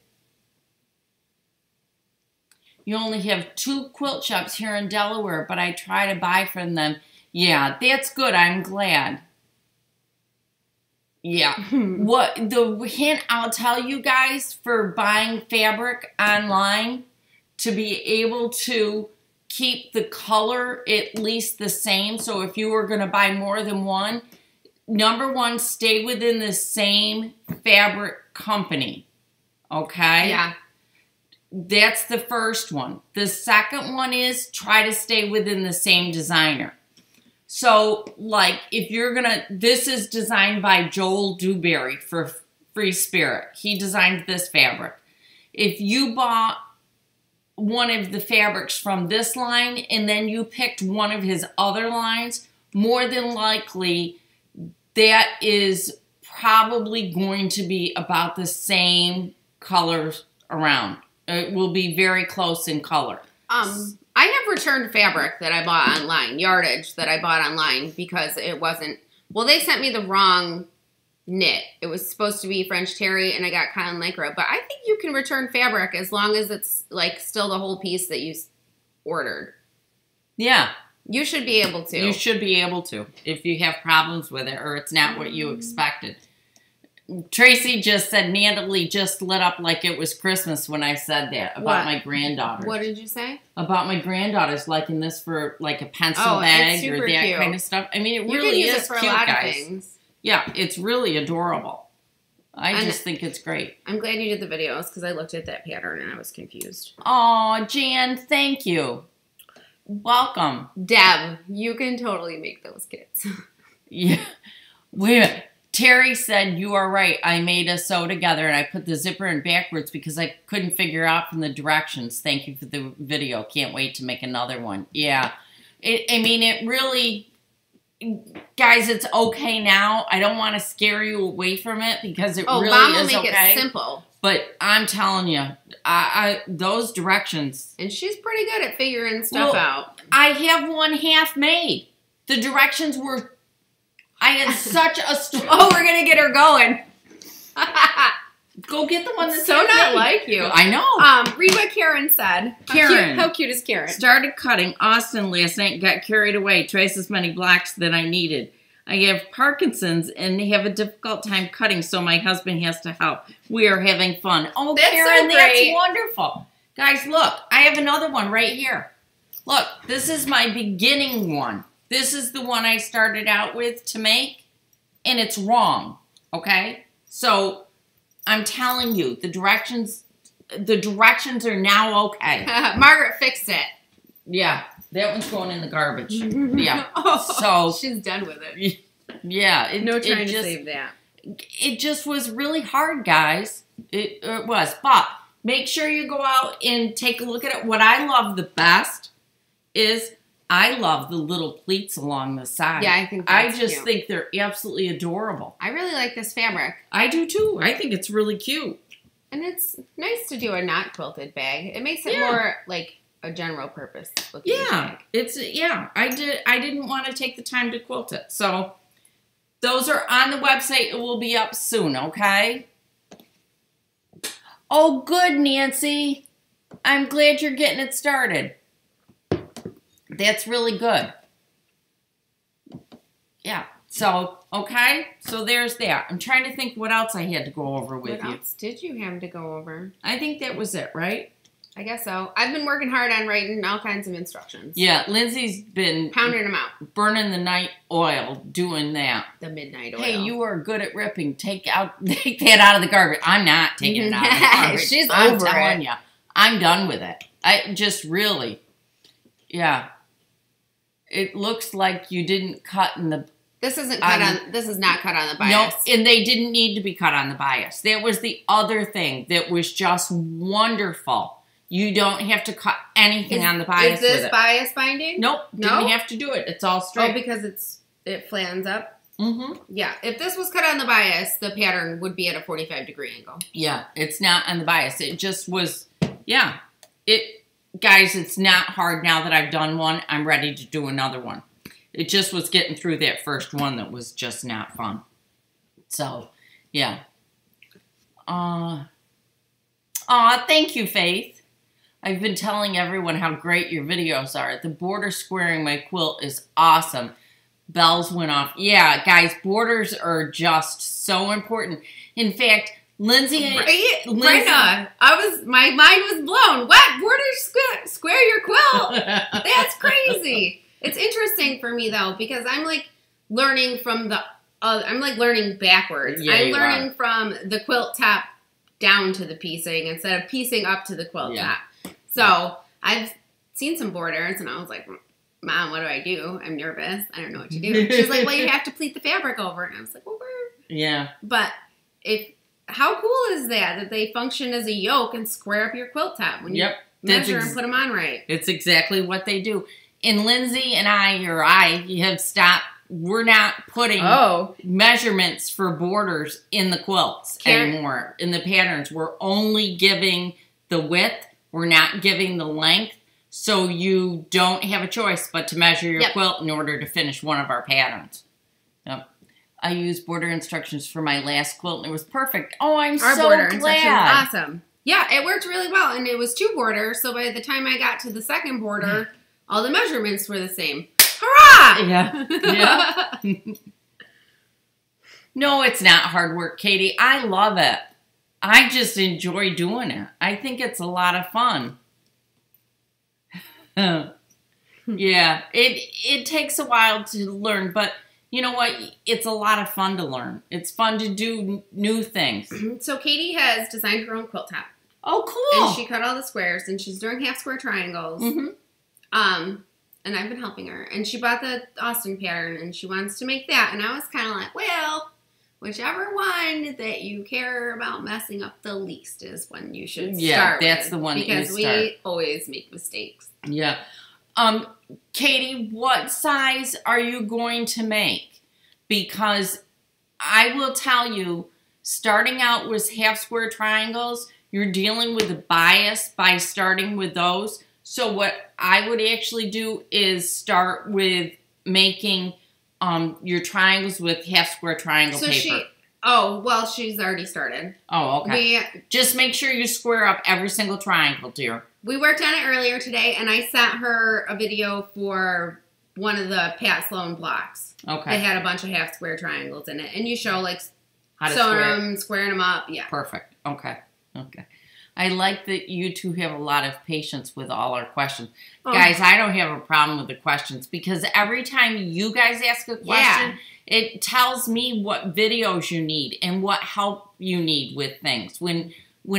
You only have 2 quilt shops here in Delaware, but I try to buy from them. Yeah, that's good. I'm glad. Yeah. What the hint I'll tell you guys for buying fabric online, to be able to keep the color at least the same. So if you were going to buy more than one, number one, stay within the same fabric company. Okay? Yeah. That's the first one. The second one is try to stay within the same designer. So, like, if you're going to, this is designed by Joel Dewberry for Free Spirit. He designed this fabric. If you bought one of the fabrics from this line and then you picked one of his other lines, more than likely that is probably going to be about the same colors around. It will be very close in color. I have returned fabric that I bought online, yardage that I bought online because it wasn't, well, they sent me the wrong knit. It was supposed to be French terry and I got cotton lycra, but I think you can return fabric as long as it's like still the whole piece that you ordered. Yeah. You should be able to. You should be able to if you have problems with it or it's not what you expected. Tracy just said Natalie just lit up like it was Christmas when I said that about my granddaughters. What did you say? About my granddaughters liking this for like a pencil bag or that cute. Kind of stuff. I mean, it really is cute, for a lot guys. Of things. Yeah, it's really adorable. I just think it's great. I'm glad you did the videos because I looked at that pattern and I was confused. Oh, Jan, thank you. Welcome. Deb, you can totally make those kits. Yeah. Wait a minute. Terry said, you are right. I made a sew together and I put the zipper in backwards because I couldn't figure out from the directions. Thank you for the video. Can't wait to make another one. Yeah. I mean, it really, guys, it's okay now. I don't want to scare you away from it because it really Mom will is make okay. It simple. But I'm telling you, those directions. And she's pretty good at figuring stuff out. I have one half made. The directions were, I had such a story. Oh, we're going to get her going. Go get the one that's so not made. Like you. I know. Read what Karen said. Karen. How cute is Karen? Started cutting Austin last night and got carried away. Twice as many blocks than I needed. I have Parkinson's and have a difficult time cutting, so my husband has to help. We are having fun. Oh, that's Karen, so that's wonderful. Guys, look. I have another one right here. Look, this is my beginning one. This is the one I started out with to make, and it's wrong, okay? So I'm telling you, the directions are now okay. Margaret fixed it. Yeah, that one's going in the garbage. Yeah. So she's done with it. Yeah. No trying to save that. It just was really hard, guys. It was. But make sure you go out and take a look at it. What I love the best is I love the little pleats along the side. Yeah, I think that's I just cute. think they're absolutely adorable. I really like this fabric. I do too. I think it's really cute. And it's nice to do a not quilted bag. It makes it more like a general purpose looking bag. I didn't want to take the time to quilt it. So those are on the website. It will be up soon, okay? Oh, good, Nancy. I'm glad you're getting it started. That's really good. Yeah. So, okay. So there's that. I'm trying to think what else I had to go over with you. What else did you have to go over? I think that was it, right? I guess so. I've been working hard on writing all kinds of instructions. Yeah, Lindsay's been pounding them out. Burning the night oil, doing that. The midnight oil. Hey, you are good at ripping. Take that out of the garbage. I'm not taking it out of the garbage. She's I'm over telling it. you. I'm done with it. I just really, yeah. It looks like you didn't cut in the. This isn't cut on. This is not cut on the bias. No, and they didn't need to be cut on the bias. That was the other thing that was just wonderful. You don't have to cut anything on the bias. Is this with it. Bias binding? Nope. No? Didn't have to do it. It's all straight. Oh, because it flattens up? Mm-hmm. Yeah. If this was cut on the bias, the pattern would be at a 45-degree angle. Yeah, it's not on the bias. It just was, yeah. Guys, it's not hard now that I've done one. I'm ready to do another one. It just was getting through that first one that was just not fun. So, yeah. Thank you, Faith. I've been telling everyone how great your videos are. The border squaring my quilt is awesome. Bells went off. Yeah, guys, borders are just so important. In fact, Lindsay, Brenda, my mind was blown. What? Border square your quilt? That's crazy. It's interesting for me though because I'm like learning from I'm like learning backwards. Yeah, I'm learning from the quilt top down to the piecing instead of piecing up to the quilt top. So I've seen some borders and I was like, Mom, what do I do? I'm nervous. I don't know what to do. She's like, well, you have to pleat the fabric over. And I was like, well, yeah. But how cool is that they function as a yoke and square up your quilt top when you measure and put them on right? It's exactly what they do. And Lindsay and I have stopped. We're not putting measurements for borders in the quilts anymore. In the patterns, we're only giving the width. We're not giving the length. So you don't have a choice but to measure your quilt in order to finish one of our patterns. Yep. I used border instructions for my last quilt and it was perfect. Oh, I'm so border glad. Awesome. Yeah, it worked really well. And it was 2 borders. So by the time I got to the second border, all the measurements were the same. Hurrah! Yeah. No, it's not hard work, Katie. I love it. I just enjoy doing it. I think it's a lot of fun. Yeah, it takes a while to learn, but you know what? It's a lot of fun to learn. It's fun to do new things. So Katie has designed her own quilt top. Oh, cool. And she cut all the squares, and she's doing half square triangles. And I've been helping her. And she bought the Austin pattern, and she wants to make that. And I was kind of like, well, whichever one that you care about messing up the least is when you should start that's the one because that you start. we always make mistakes. Yeah. Katie, what size are you going to make? Because I will tell you, starting out with half square triangles, you're dealing with a bias by starting with those. So what I would actually do is start with making your triangles with half square triangle paper. She's already started. Oh, okay. Just make sure you square up every single triangle, dear. We worked on it earlier today, and I sent her a video for one of the Pat Sloan blocks. Okay. It had a bunch of half square triangles in it, and you show like how to sewing them, squaring them up. Yeah. Perfect. Okay. Okay. I like that you two have a lot of patience with all our questions. Guys, I don't have a problem with the questions because every time you guys ask a question, it tells me what videos you need and what help you need with things. When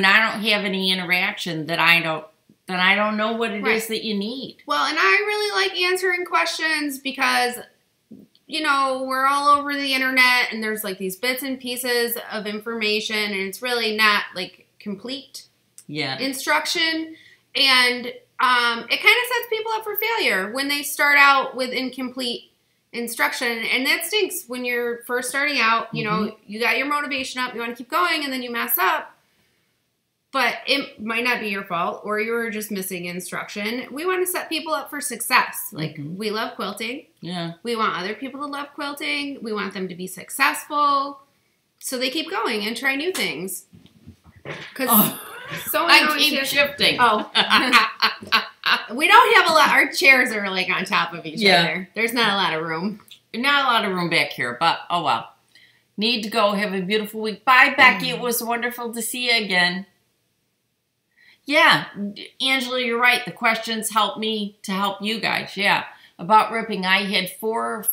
I don't have any interaction that I don't know what it is that you need. Well, and I really like answering questions because, you know, we're all over the internet and there's like these bits and pieces of information and it's really not like complete instruction. And it kind of sets people up for failure when they start out with incomplete instruction. And that stinks when you're first starting out. You know, you got your motivation up, you want to keep going, and then you mess up. But it might not be your fault, or you're just missing instruction. We want to set people up for success. Like, we love quilting. Yeah. We want other people to love quilting. We want them to be successful. So they keep going and try new things. Because I keep shifting. Oh. We don't have a lot. Our chairs are like on top of each other. There's not a lot of room. Not a lot of room back here, but oh well. Need to go. Have a beautiful week. Bye, Becky. It was wonderful to see you again. Yeah, Angela, you're right. The questions help me to help you guys. Yeah, about ripping. I had 4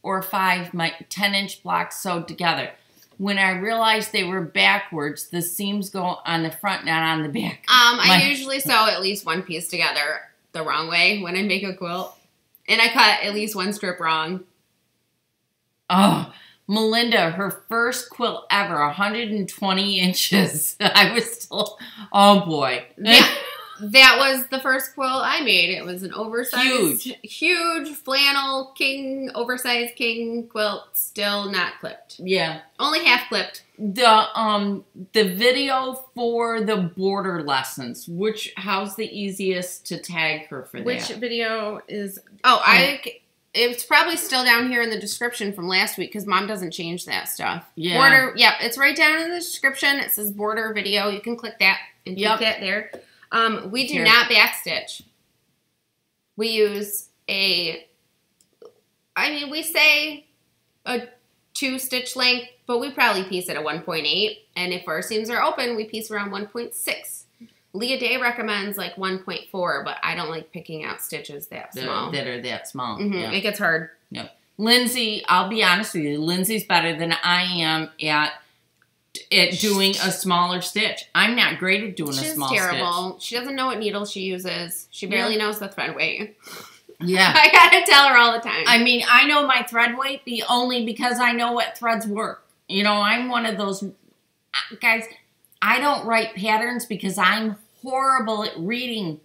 or 5 my 10-inch blocks sewed together. When I realized they were backwards, the seams go on the front, not on the back. I usually sew at least one piece together the wrong way when I make a quilt. And I cut at least one strip wrong. Oh, Melinda, her first quilt ever, 120 inches. I was still, oh boy. That was the first quilt I made. It was an oversized, huge flannel oversized king quilt, still not clipped. Yeah. Only half clipped. The video for the border lessons, how's the easiest to tag her for that? Which video is, it's probably still down here in the description from last week because Mom doesn't change that stuff. Yeah. Border, it's right down in the description. It says border video. You can click that and keep that there. We do not backstitch. We use we say a 2-stitch length, but we probably piece at a 1.8. And if our seams are open, we piece around 1.6. Leah Day recommends like 1.4, but I don't like picking out stitches that small. That are that small. Yeah. It gets hard. Yeah. Lindsay, I'll be honest with you. Lindsay's better than I am at doing a smaller stitch. I'm not great at doing a small stitch. She's terrible. She doesn't know what needle she uses. She barely knows the thread weight. Yeah. I gotta tell her all the time. I mean, I know my thread weight only because I know what threads work. You know, I'm one of those guys. I don't write patterns because I'm horrible at reading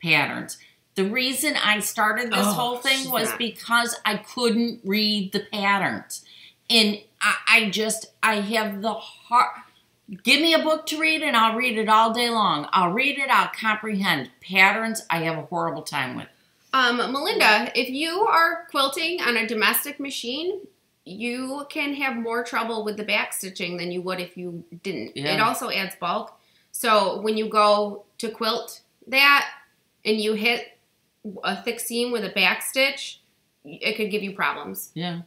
patterns. The reason I started this whole thing was because I couldn't read the patterns. And I have the heart. Give me a book to read and I'll read it all day long. I'll read it, I'll comprehend. Patterns, I have a horrible time with. Melinda, if you are quilting on a domestic machine, you can have more trouble with the back stitching than you would if you didn't. Yeah. It also adds bulk. So when you go to quilt that and you hit a thick seam with a back stitch, it could give you problems. Yeah.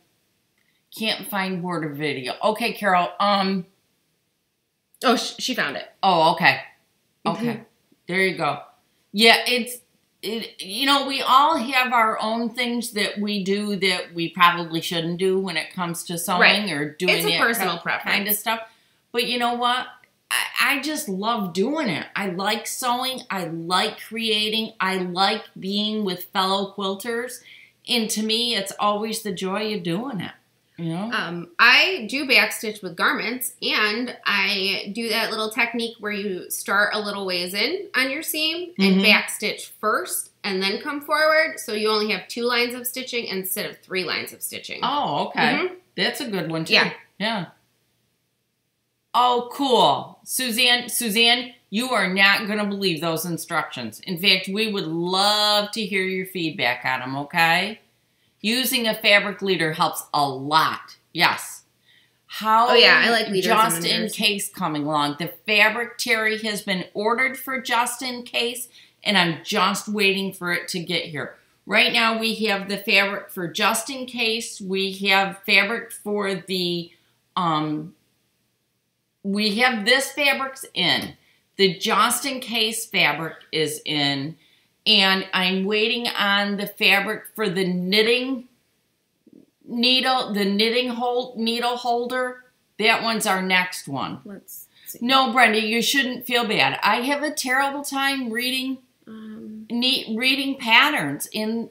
Can't find border video. Okay, Carol. Oh, she found it. Oh, okay. Okay. There you go. Yeah, you know, we all have our own things that we do that we probably shouldn't do when it comes to sewing or doing it's a personal preference kind of stuff. But you know what? I just love doing it. I like sewing. I like creating. I like being with fellow quilters. And to me, it's always the joy of doing it. You know? I do backstitch with garments, and I do that little technique where you start a little ways in on your seam and backstitch first and then come forward, so you only have 2 lines of stitching instead of 3 lines of stitching. Oh, okay. That's a good one, too. Yeah. Oh, cool. Suzanne, you are not going to believe those instructions. In fact, we would love to hear your feedback on them, okay? Using a fabric leader helps a lot. Yes. I like leaders. Just in case coming along. The fabric, Terry, has been ordered for just in case, and I'm just waiting for it to get here. Right now, we have the fabric for just in case. We have fabric for the we have this fabric's in. The just in case fabric is in. And I'm waiting on the fabric for the knitting needle, the needle holder. That one's our next one. Let's see. No, Brenda, you shouldn't feel bad. I have a terrible time reading reading patterns, and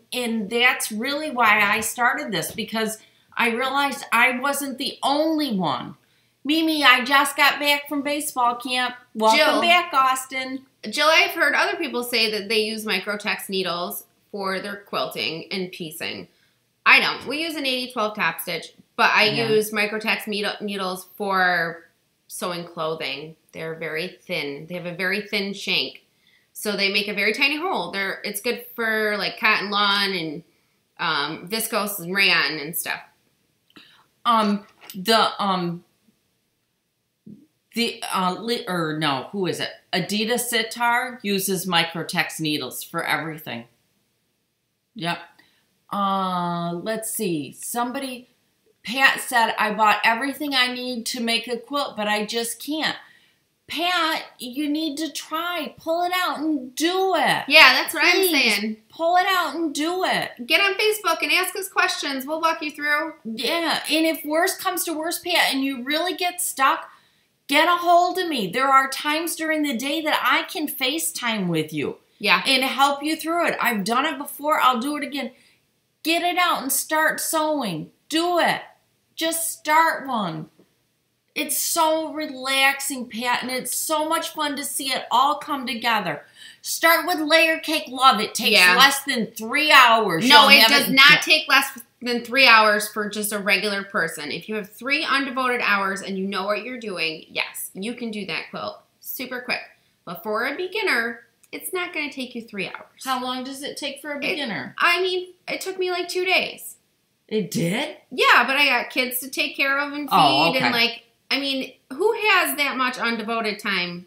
that's really why I started this, because I realized I wasn't the only one. Mimi, I just got back from baseball camp. Welcome back, Austin. Jill, I've heard other people say that they use microtex needles for their quilting and piecing. I don't. We use an 80-12 top stitch, but I use microtex needles for sewing clothing. They're very thin. They have a very thin shank, so they make a very tiny hole. It's good for like cotton lawn and viscose and rayon and stuff. Who is it? Adidas Sitar uses microtex needles for everything. Yep. Let's see. Pat said, I bought everything I need to make a quilt, but I just can't. Pat, you need to try. Pull it out and do it. Yeah, that's what Please, I'm saying. Pull it out and do it. Get on Facebook and ask us questions. We'll walk you through. Yeah, and if worse comes to worse, Pat, and you really get stuck, get a hold of me. There are times during the day that I can FaceTime with you. Yeah. And help you through it. I've done it before. I'll do it again. Get it out and start sewing. Do it. Just start one. It's so relaxing, Pat, and it's so much fun to see it all come together. Start with layer cake. Love it. Takes less than 3 hours. No, it does not take less than 3 hours for just a regular person. If you have 3 undevoted hours and you know what you're doing, yes, you can do that quilt super quick. But for a beginner, it's not going to take you 3 hours. How long does it take for a beginner? It took me like 2 days. It did? Yeah, but I got kids to take care of and feed. Oh, okay. And who has that much undevoted time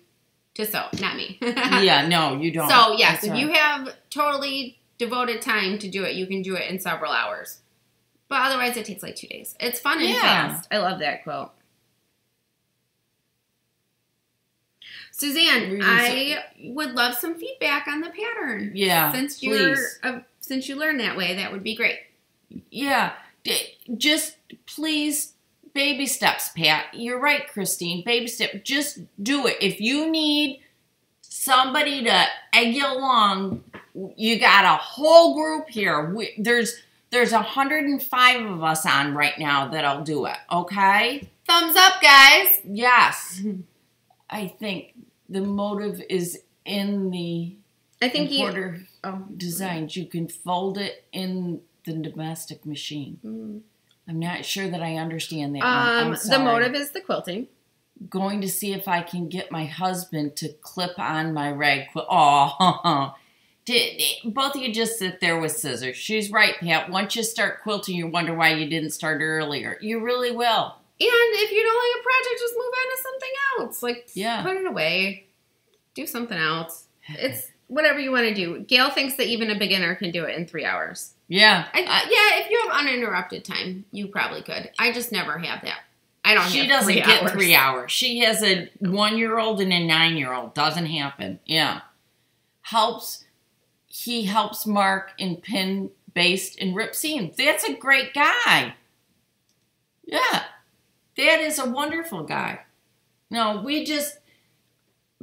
to sew? Not me. Yeah, no, you don't. So, yes, if you have totally devoted time to do it, you can do it in several hours. But otherwise, it takes like 2 days. It's fun and fast. I love that quilt. Suzanne, I would love some feedback on the pattern. Yeah, since you learned that way, that would be great. Yeah, just please, baby steps, Pat. You're right, Christine. Baby steps. Just do it. If you need somebody to egg you along, you got a whole group here. There's 105 of us on right now that'll do it. Okay? Thumbs up, guys. Yes. I think the motive is in the importer designs. You can fold it in the domestic machine. I'm not sure that I understand that. I'm sorry. The motive is the quilting. Going to see if I can get my husband to clip on my rag quilt. Oh, both of you just sit there with scissors. She's right, Pat. Once you start quilting, you wonder why you didn't start earlier. You really will. And if you don't like a project, just move on to something else. Put it away. Do something else. It's whatever you want to do. Gail thinks that even a beginner can do it in 3 hours. Yeah. If you have uninterrupted time, you probably could. I just never have that. She doesn't get 3 hours. She has a 1-year-old and a 9-year-old. Doesn't happen. Yeah. He helps Mark in pin, baste, and rip seam. That's a great guy. Yeah. That is a wonderful guy. No,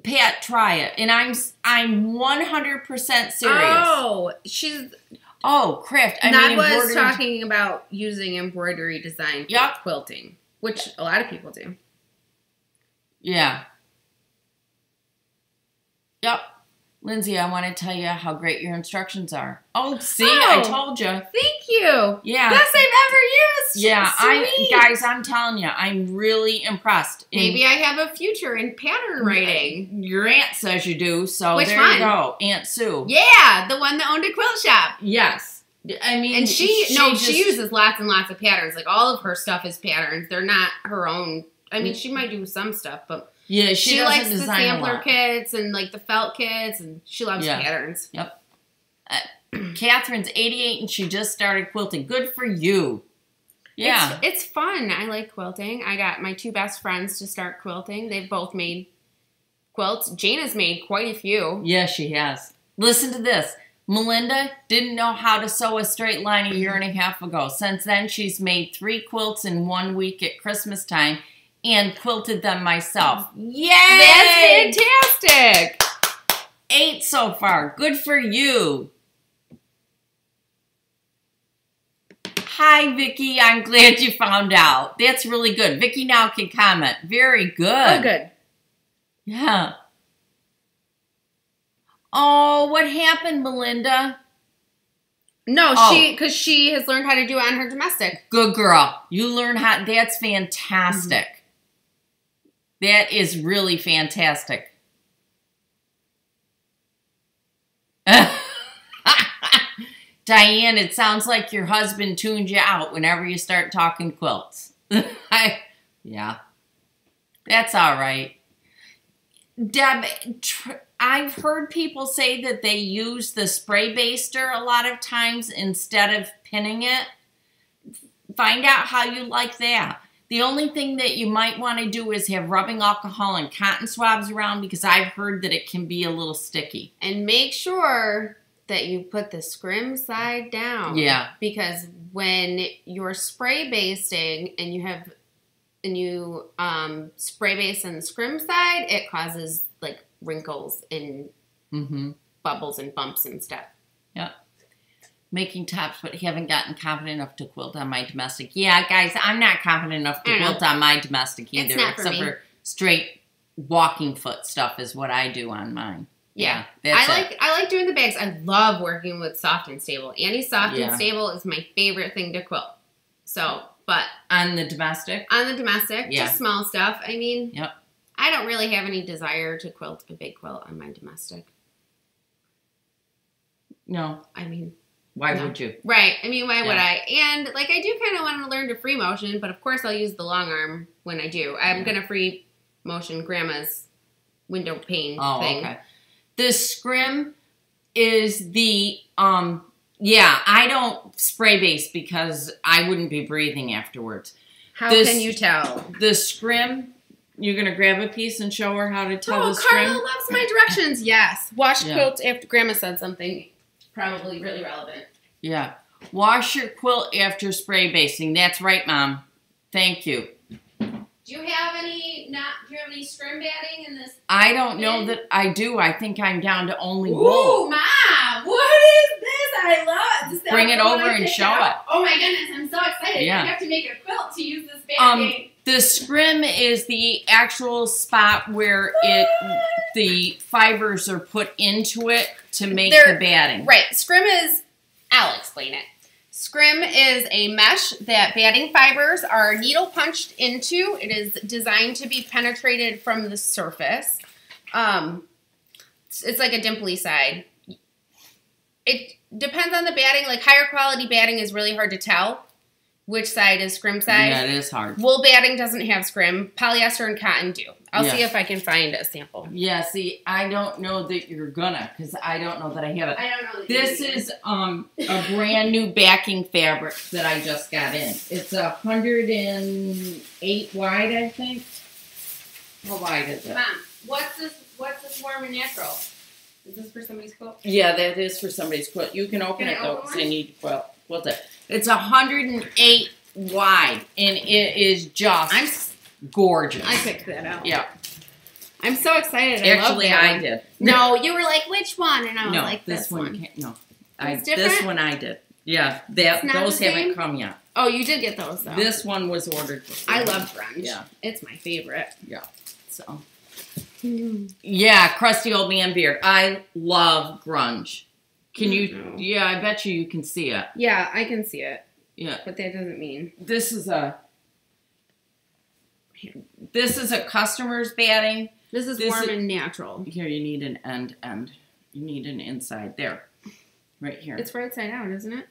Pat, try it. And I'm 100% serious. Craft. Nod was talking about using embroidery design for quilting, which a lot of people do. Yeah. Yep. Lindsay, I want to tell you how great your instructions are. I told you. Thank you. Yeah. Best I've ever used. Yeah, guys, I'm telling you, I'm really impressed. Maybe I have a future in pattern writing. Your aunt says you do, so Which there one? you go. Aunt Sue. Yeah, the one that owned a quilt shop. Yes. I mean, and she uses lots and lots of patterns. Like all of her stuff is patterns. They're not her own. I mean, she might do some stuff, but yeah, she likes the sampler kits and like the felt kits, and she loves patterns. Yep. Catherine's 88 and she just started quilting. Good for you. Yeah. It's fun. I like quilting. I got my 2 best friends to start quilting. They've both made quilts. Jana's made quite a few. Yeah, she has. Listen to this. Melinda didn't know how to sew a straight line a year and a half ago. Since then, she's made 3 quilts in 1 week at Christmas time and quilted them myself. Yay! That's fantastic! 8 so far. Good for you. Hi, Vicky. I'm glad you found out. That's really good. Vicky now can comment. Very good. Oh, good. Yeah. Oh, what happened, Melinda? No, because she has learned how to do it on her domestic. Good girl. You learn how. That's fantastic. That is really fantastic. Diane, it sounds like your husband tuned you out whenever you start talking quilts. Yeah. That's all right. Deb, I've heard people say that they use the spray baster a lot of times instead of pinning it. Find out how you like that. The only thing that you might want to do is have rubbing alcohol and cotton swabs around because I've heard that it can be a little sticky. And make sure that you put the scrim side down. Yeah. Because when you're spray basting and you spray base on the scrim side, it causes like wrinkles and bubbles and bumps and stuff. Yeah. Making tops, but haven't gotten confident enough to quilt on my domestic. Yeah, guys, I'm not confident enough to quilt on my domestic either. It's not for me. For straight walking foot stuff is what I do on mine. Yeah, I like doing the bags. I love working with Soft and Stable. Annie's Soft and Stable is my favorite thing to quilt. So, but on the domestic, just small stuff. I mean, yep. I don't really have any desire to quilt a big quilt on my domestic. No, I mean, why would you? Right. I mean, why would I? And like, I do kind of want to learn to free motion, but of course, I'll use the long arm when I do. I'm gonna free motion Grandma's window pane thing. Okay. The scrim is the, I don't spray base because I wouldn't be breathing afterwards. How can you tell? The scrim, you're going to grab a piece and show her how to tell the scrim? Carla loves my directions, yes. Wash quilts after Grandma said something probably really relevant. Yeah. Wash your quilt after spray basting. That's right, Mom. Thank you. Do you have any scrim batting in this? I don't know that I do. I think I'm down to only wool. Ooh, Mom, what is this? I love it. Bring it over and show it. Oh my goodness, I'm so excited. Yeah. I have to make a quilt to use this batting. The scrim is the actual spot where the fibers are put into it to make the batting. Right. Scrim is, I'll explain it. Scrim is a mesh that batting fibers are needle punched into. It is designed to be penetrated from the surface. It's like a dimply side. It depends on the batting. Like higher quality batting is really hard to tell which side is scrim side. Yeah, it is hard. Wool batting doesn't have scrim. Polyester and cotton do. I'll see if I can find a sample. Yeah, see, I don't know that you're gonna, because I don't know that I have it. I don't know. This is a brand new backing fabric that I just got in. It's 108 wide, I think. How wide is it? Mom, what's this warm and natural? Is this for somebody's quilt? Yeah, that is for somebody's quilt. You can open it though, because they need to quilt it. It's 108 wide, and it is just gorgeous. I picked that out. Yeah. I'm so excited. Actually, I did. No, you were like, which one? And I was like, this one. No, this one I did. Yeah, those haven't come yet. Oh, you did get those though. This one was ordered before. I love grunge. Yeah, it's my favorite. Yeah. So. Yeah, crusty old man beard. I love grunge. Can you? Yeah, I bet you can see it. Yeah, I can see it. Yeah, but that doesn't mean this is a customer's batting. This is warm and natural. Here, you need an end. You need an inside there, right here. It's right side out, isn't it?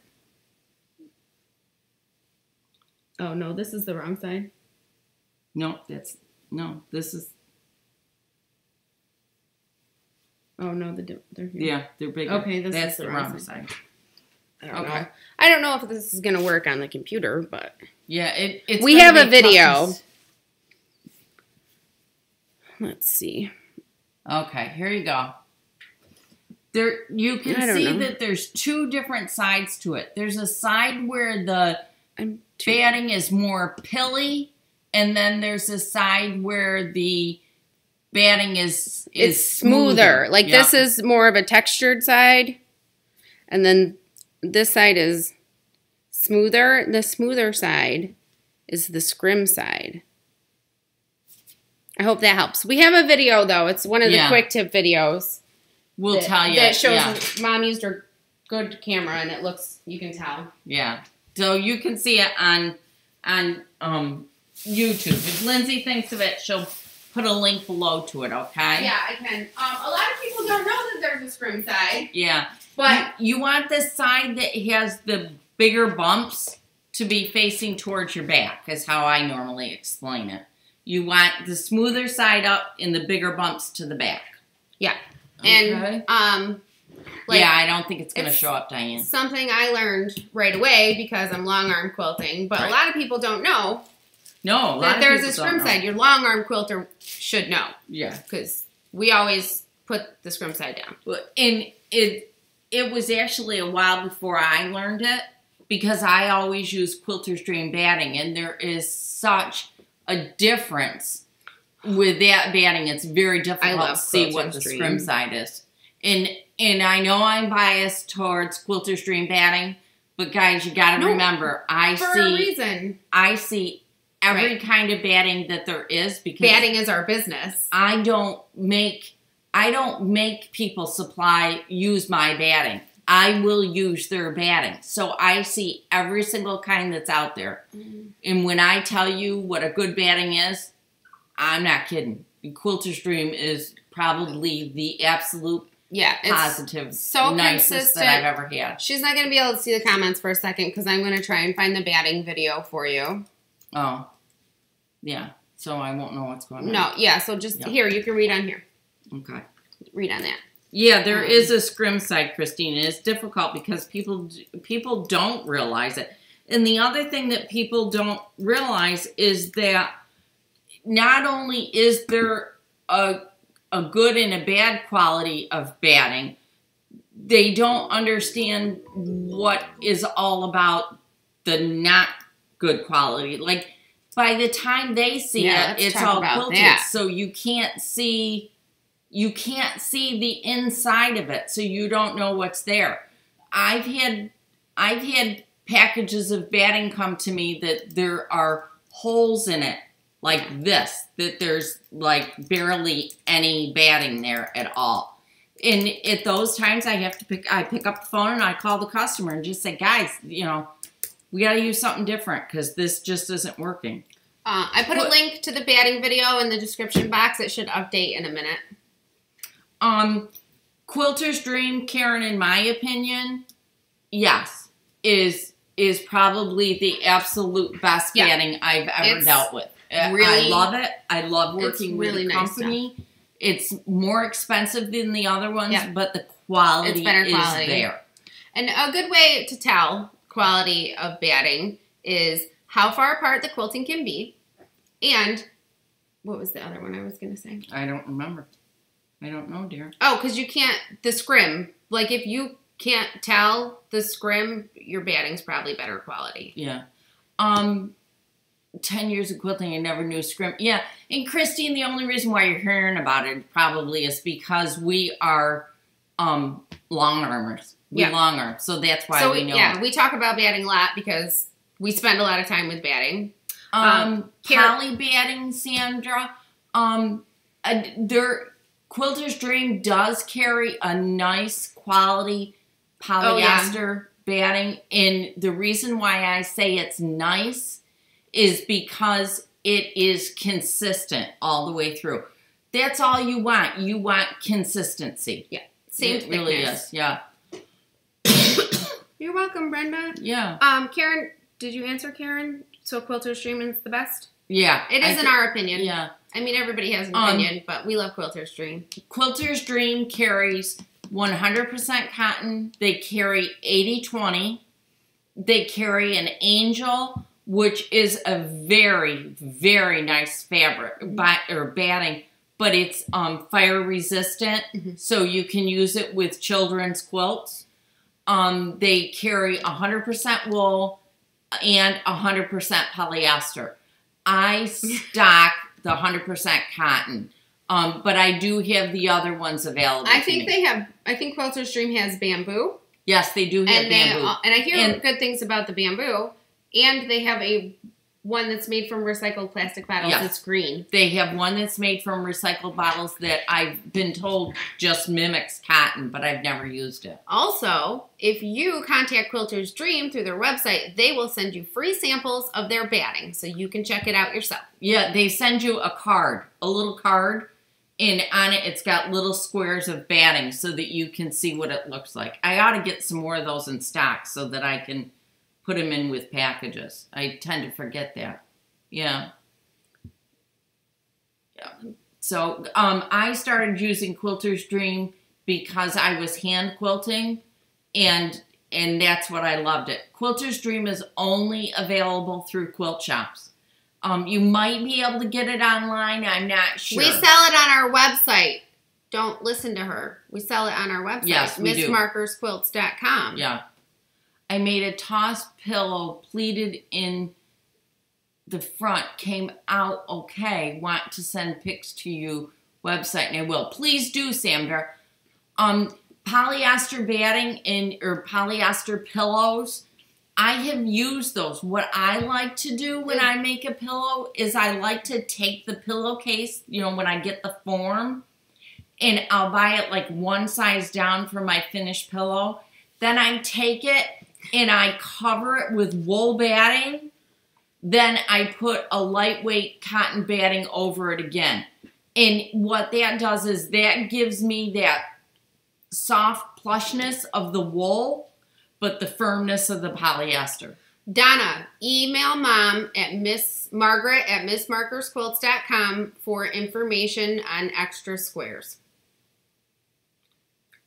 Oh no, this is the wrong side. No, this is. Oh no, they're here. Yeah, they're bigger. Okay, that's is the wrong side. I don't know. I don't know if this is going to work on the computer, but... Yeah, it's we have a video. Let's see. Okay, here you go. There, you can see that there's 2 different sides to it. There's a side where the batting is more pilly, and then there's a side where the batting is smoother. Like this is more of a textured side, and then this side is smoother. The smoother side is the scrim side. I hope that helps. We have a video, though. It's one of the quick tip videos. We'll tell you. That shows Mom used her good camera, and it looks, you can tell. Yeah. So you can see it on YouTube. If Lindsay thinks of it, she'll put a link below to it, okay? Yeah, I can. A lot of people don't know that there's a scrim side. Yeah. But you want this side that has the bigger bumps to be facing towards your back, is how I normally explain it. You want the smoother side up and the bigger bumps to the back. Yeah. Okay. And, yeah, I don't think it's going to show up, Diane. Something I learned right away because I'm long arm quilting, but a lot of people don't know. No, a lot that there's a scrim side. Your long arm quilter should know. Yeah. Because we always put the scrim side down. And it was actually a while before I learned it because I always use Quilter's Dream batting, and there is such a difference with that batting. It's very difficult to see what the scrim side is. And I know I'm biased towards Quilter's Dream batting, but guys, you got to remember, I see every kind of batting that there is because batting is our business. I don't make people use my batting. I will use their batting. So I see every single kind that's out there. And when I tell you what a good batting is, I'm not kidding. Quilter's Dream is probably the absolute positive, nicest that I've ever had. She's not going to be able to see the comments for a second because I'm going to try and find the batting video for you. Oh. Yeah. So I won't know what's going on. No, yeah. So just here, you can read on here. Okay. Read on that. Yeah, there is a scrim side, Christine. And it's difficult because people don't realize it. And the other thing that people don't realize is that not only is there a good and a bad quality of batting, they don't understand what is all about the not good quality. Like, by the time they see it, it's all quilted. So you can't see the inside of it, so you don't know what's there. I've had packages of batting come to me that there are holes in it like this, that there's like barely any batting there at all. And at those times I pick up the phone and I call the customer and just say, guys, you know, we got to use something different because this just isn't working. I put a link to the batting video in the description box. It should update in a minute. Quilter's Dream, Karen, in my opinion, yes, is probably the absolute best batting I've ever dealt with. I love it. I love working with the company. Nice. It's more expensive than the other ones, but the quality is there. And a good way to tell quality of batting is how far apart the quilting can be, and what was the other one I was going to say? I don't remember. I don't know, dear. Oh, because you can't, the scrim, like if you can't tell the scrim, your batting's probably better quality. Yeah. 10 years of quilting, I never knew scrim. Yeah, and Christine, the only reason why you're hearing about it probably is because we are long armers. We long arm, so that's why we know. Yeah, we talk about batting a lot because we spend a lot of time with batting. Poly batting, Sandra. Quilter's Dream does carry a nice quality polyester batting, and the reason why I say it's nice is because it is consistent all the way through. That's all you want. You want consistency. Yeah, same thickness. It really is. Yeah. You're welcome, Brenda. Yeah. Karen, did you answer Karen? So Quilter's Dream is the best? Yeah. It is in our opinion. Yeah. I mean, everybody has an opinion, but we love Quilter's Dream. Quilter's Dream carries 100% cotton. They carry 80/20. They carry an Angel, which is a very, very nice fabric or batting, but it's fire resistant, so you can use it with children's quilts. They carry 100% wool and 100% polyester. I stock the 100% cotton, but I do have the other ones available. I think Quilter's Dream has bamboo. Yes, they do have bamboo. And I hear good things about the bamboo. And they have one that's made from recycled plastic bottles. Yes. It's green. They have one that's made from recycled bottles that I've been told just mimics cotton, but I've never used it. Also, if you contact Quilter's Dream through their website, they will send you free samples of their batting so you can check it out yourself. Yeah, they send you a card, a little card, and on it it's got little squares of batting so that you can see what it looks like. I ought to get some more of those in stock so that I can put them in with packages. I tend to forget that. Yeah. So I started using Quilter's Dream because I was hand quilting, and that's what I loved it. Quilter's Dream is only available through quilt shops. You might be able to get it online. I'm not sure. We sell it on our website. Don't listen to her. We sell it on our website. Yes, we do. MissMarkersQuilts.com. Yeah. I made a toss pillow pleated in the front. Came out okay. Want to send pics to you website, and I will. Please do, Sandra. Polyester batting or polyester pillows. I have used those. What I like to do when I make a pillow is I like to take the pillowcase, when I get the form, and I'll buy it like one size down for my finished pillow. Then I take it and I cover it with wool batting. Then I put a lightweight cotton batting over it again. And what that does is that gives me that soft plushness of the wool, but the firmness of the polyester. Donna, email mom at Margaret at MissMarkersQuilts.com for information on extra squares.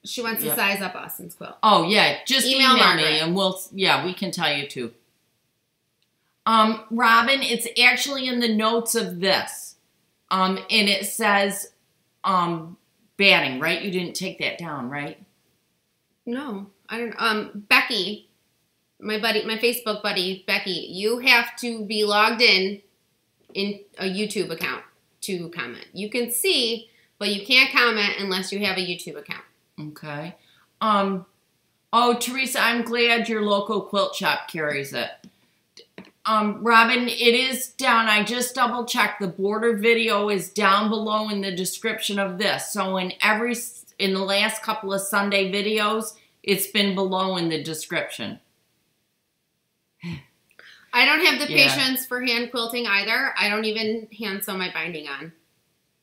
She wants to size up Austin's quilt. Oh, yeah. Just email me and we can tell you too. Robin, it's actually in the notes of this. And it says batting, right? You didn't take that down, right? No, I don't. Becky, my Facebook buddy, Becky, you have to be logged in a YouTube account to comment. You can see, but you can't comment unless you have a YouTube account. Okay. Oh, Teresa, I'm glad your local quilt shop carries it. Robin, it is down. I just double checked. The border video is down below in the description of this. So in the last couple of Sunday videos, it's been below in the description. I don't have the patience for hand quilting either. I don't even hand sew my binding on.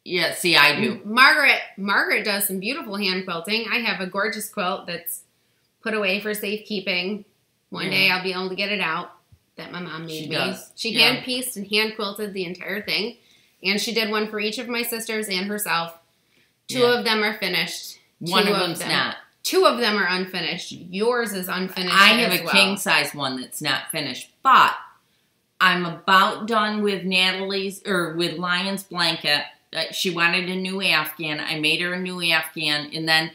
Yeah, see, I do. Margaret does some beautiful hand quilting. I have a gorgeous quilt that's put away for safekeeping. One day I'll be able to get it out that my mom made me. She hand pieced and hand quilted the entire thing. And she did one for each of my sisters and herself. Two of them are finished. One of them's not. Two of them are unfinished. Yours is unfinished. I have a king size one that's not finished. But I'm about done with with Lion's blanket. She wanted a new Afghan. I made her a new Afghan. And then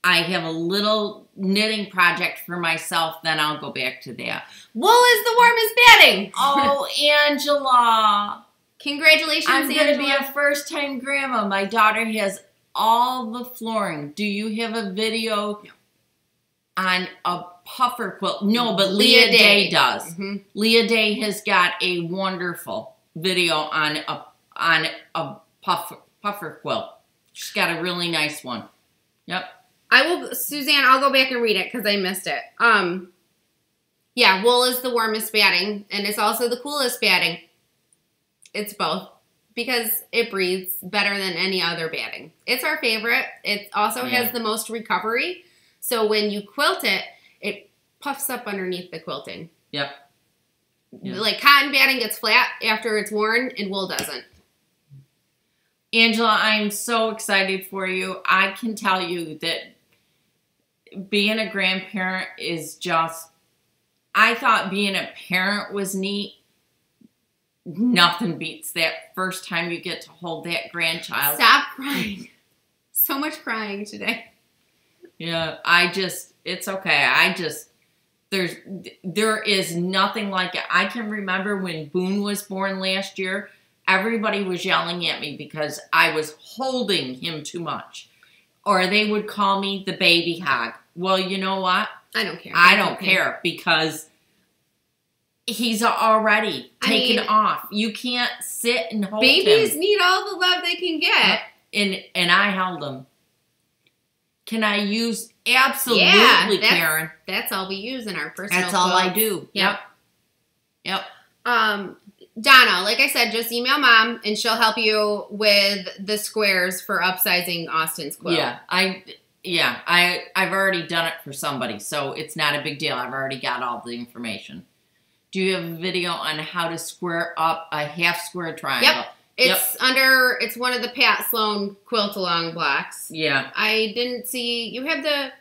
I have a little knitting project for myself. Then I'll go back to that. Wool is the warmest batting. Oh, Angela. Congratulations, I'm going to be a first-time grandma. My daughter has all the flooring. Do you have a video on a puffer quilt? No, but Leah Day does. Mm-hmm. Leah Day has got a wonderful video on a puffer quilt. She's got a really nice one. Yep. Suzanne, I'll go back and read it because I missed it. Yeah, wool is the warmest batting, and it's also the coolest batting. It's both because it breathes better than any other batting. It's our favorite. It also has the most recovery. So when you quilt it, it puffs up underneath the quilting. Yep. Like cotton batting gets flat after it's worn, and wool doesn't. Angela, I'm so excited for you. I can tell you that being a grandparent is just, I thought being a parent was neat. Nothing beats that first time you get to hold that grandchild. Stop crying. So much crying today. Yeah, it's okay. There is nothing like it. I can remember when Boone was born last year, everybody was yelling at me because I was holding him too much. Or they would call me the baby hog. Well, you know what? I don't care. I don't care because he's already taken off. You can't sit and hold him. Babies need all the love they can get. And I held him. Can I use? Absolutely, Karen. That's all we use in our personal That's all quilts. I do. Yep. Donna, like I said, just email Mom and she'll help you with the squares for upsizing Austin's quilt. I've already done it for somebody, so it's not a big deal. I've already got all the information. Do you have a video on how to square up a half square triangle? Yep. It's one of the Pat Sloan Quilt-along blocks. Yeah. I didn't see, you have the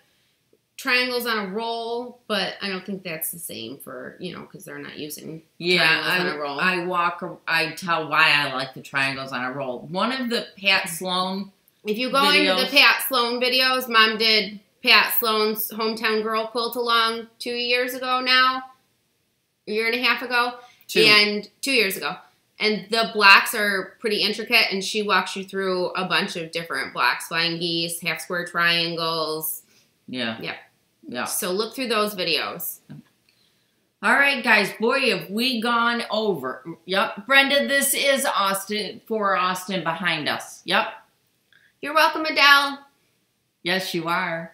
triangles on a roll, but I don't think that's the same for, because they're not using triangles on a roll. I tell why I like the triangles on a roll. One of the Pat Sloan If you go into the Pat Sloan videos, Mom did Pat Sloan's Hometown Girl Quilt-along 2 years ago now. A year and a half ago. 2 years ago. And the blocks are pretty intricate, and she walks you through a bunch of different blocks. Flying geese, half square triangles. Yeah. Yep. Yeah. So look through those videos. All right, guys. Boy, have we gone over. Yep. Brenda, this is Austin behind us. Yep. You're welcome, Adele. Yes, you are.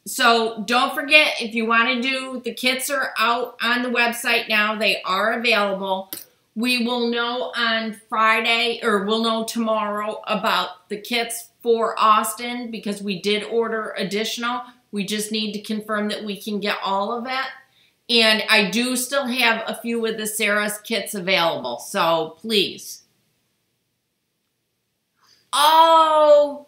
So don't forget, if you want to do, the kits are out on the website now. They are available. We will know on Friday, or we'll know tomorrow about the kits for Austin because we did order additional. We just need to confirm that we can get all of it. And I do still have a few of the Sarah's kits available, so please. Oh,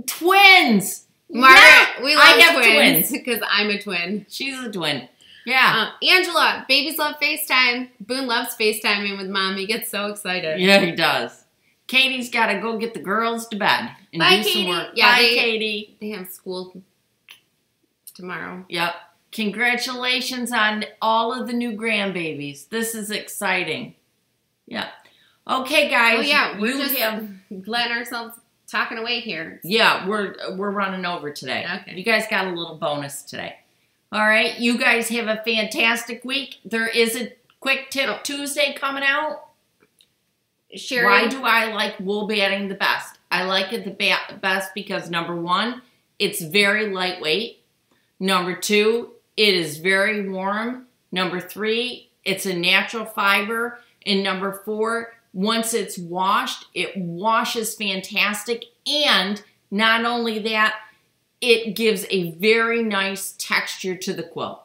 twins! Margaret, we love have twins because I'm a twin. She's a twin. Yeah. Angela, babies love FaceTime. Boone loves FaceTiming with Mom. He gets so excited. Yeah, he does. Katie's got to go get the girls to bed and Bye, do Katie. some work. Yeah, Bye, Katie. They have school tomorrow. Yep. Congratulations on all of the new grandbabies. This is exciting. Yeah. Okay, guys. Oh, yeah. We're just letting ourselves talking away here. Yeah, we're running over today. Okay. You guys got a little bonus today. All right. You guys have a fantastic week. There is a Quick Tip Tuesday coming out. Sherry. Why do I like wool batting the best? I like it the best because, number one, it's very lightweight. Number two, it is very warm. Number three, it's a natural fiber. And number four, once it's washed, it washes fantastic. And not only that, it gives a very nice texture to the quilt.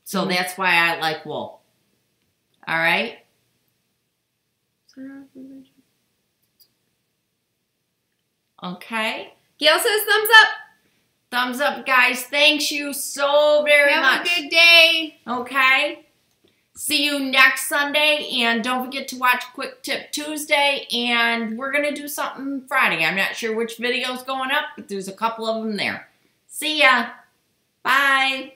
So that's why I like wool. All right? Okay. Gail says thumbs up. Thumbs up, guys. Thanks you so very much. Have a good day. Okay. See you next Sunday. And don't forget to watch Quick Tip Tuesday. And we're going to do something Friday. I'm not sure which video's going up, but there's a couple of them there. See ya. Bye.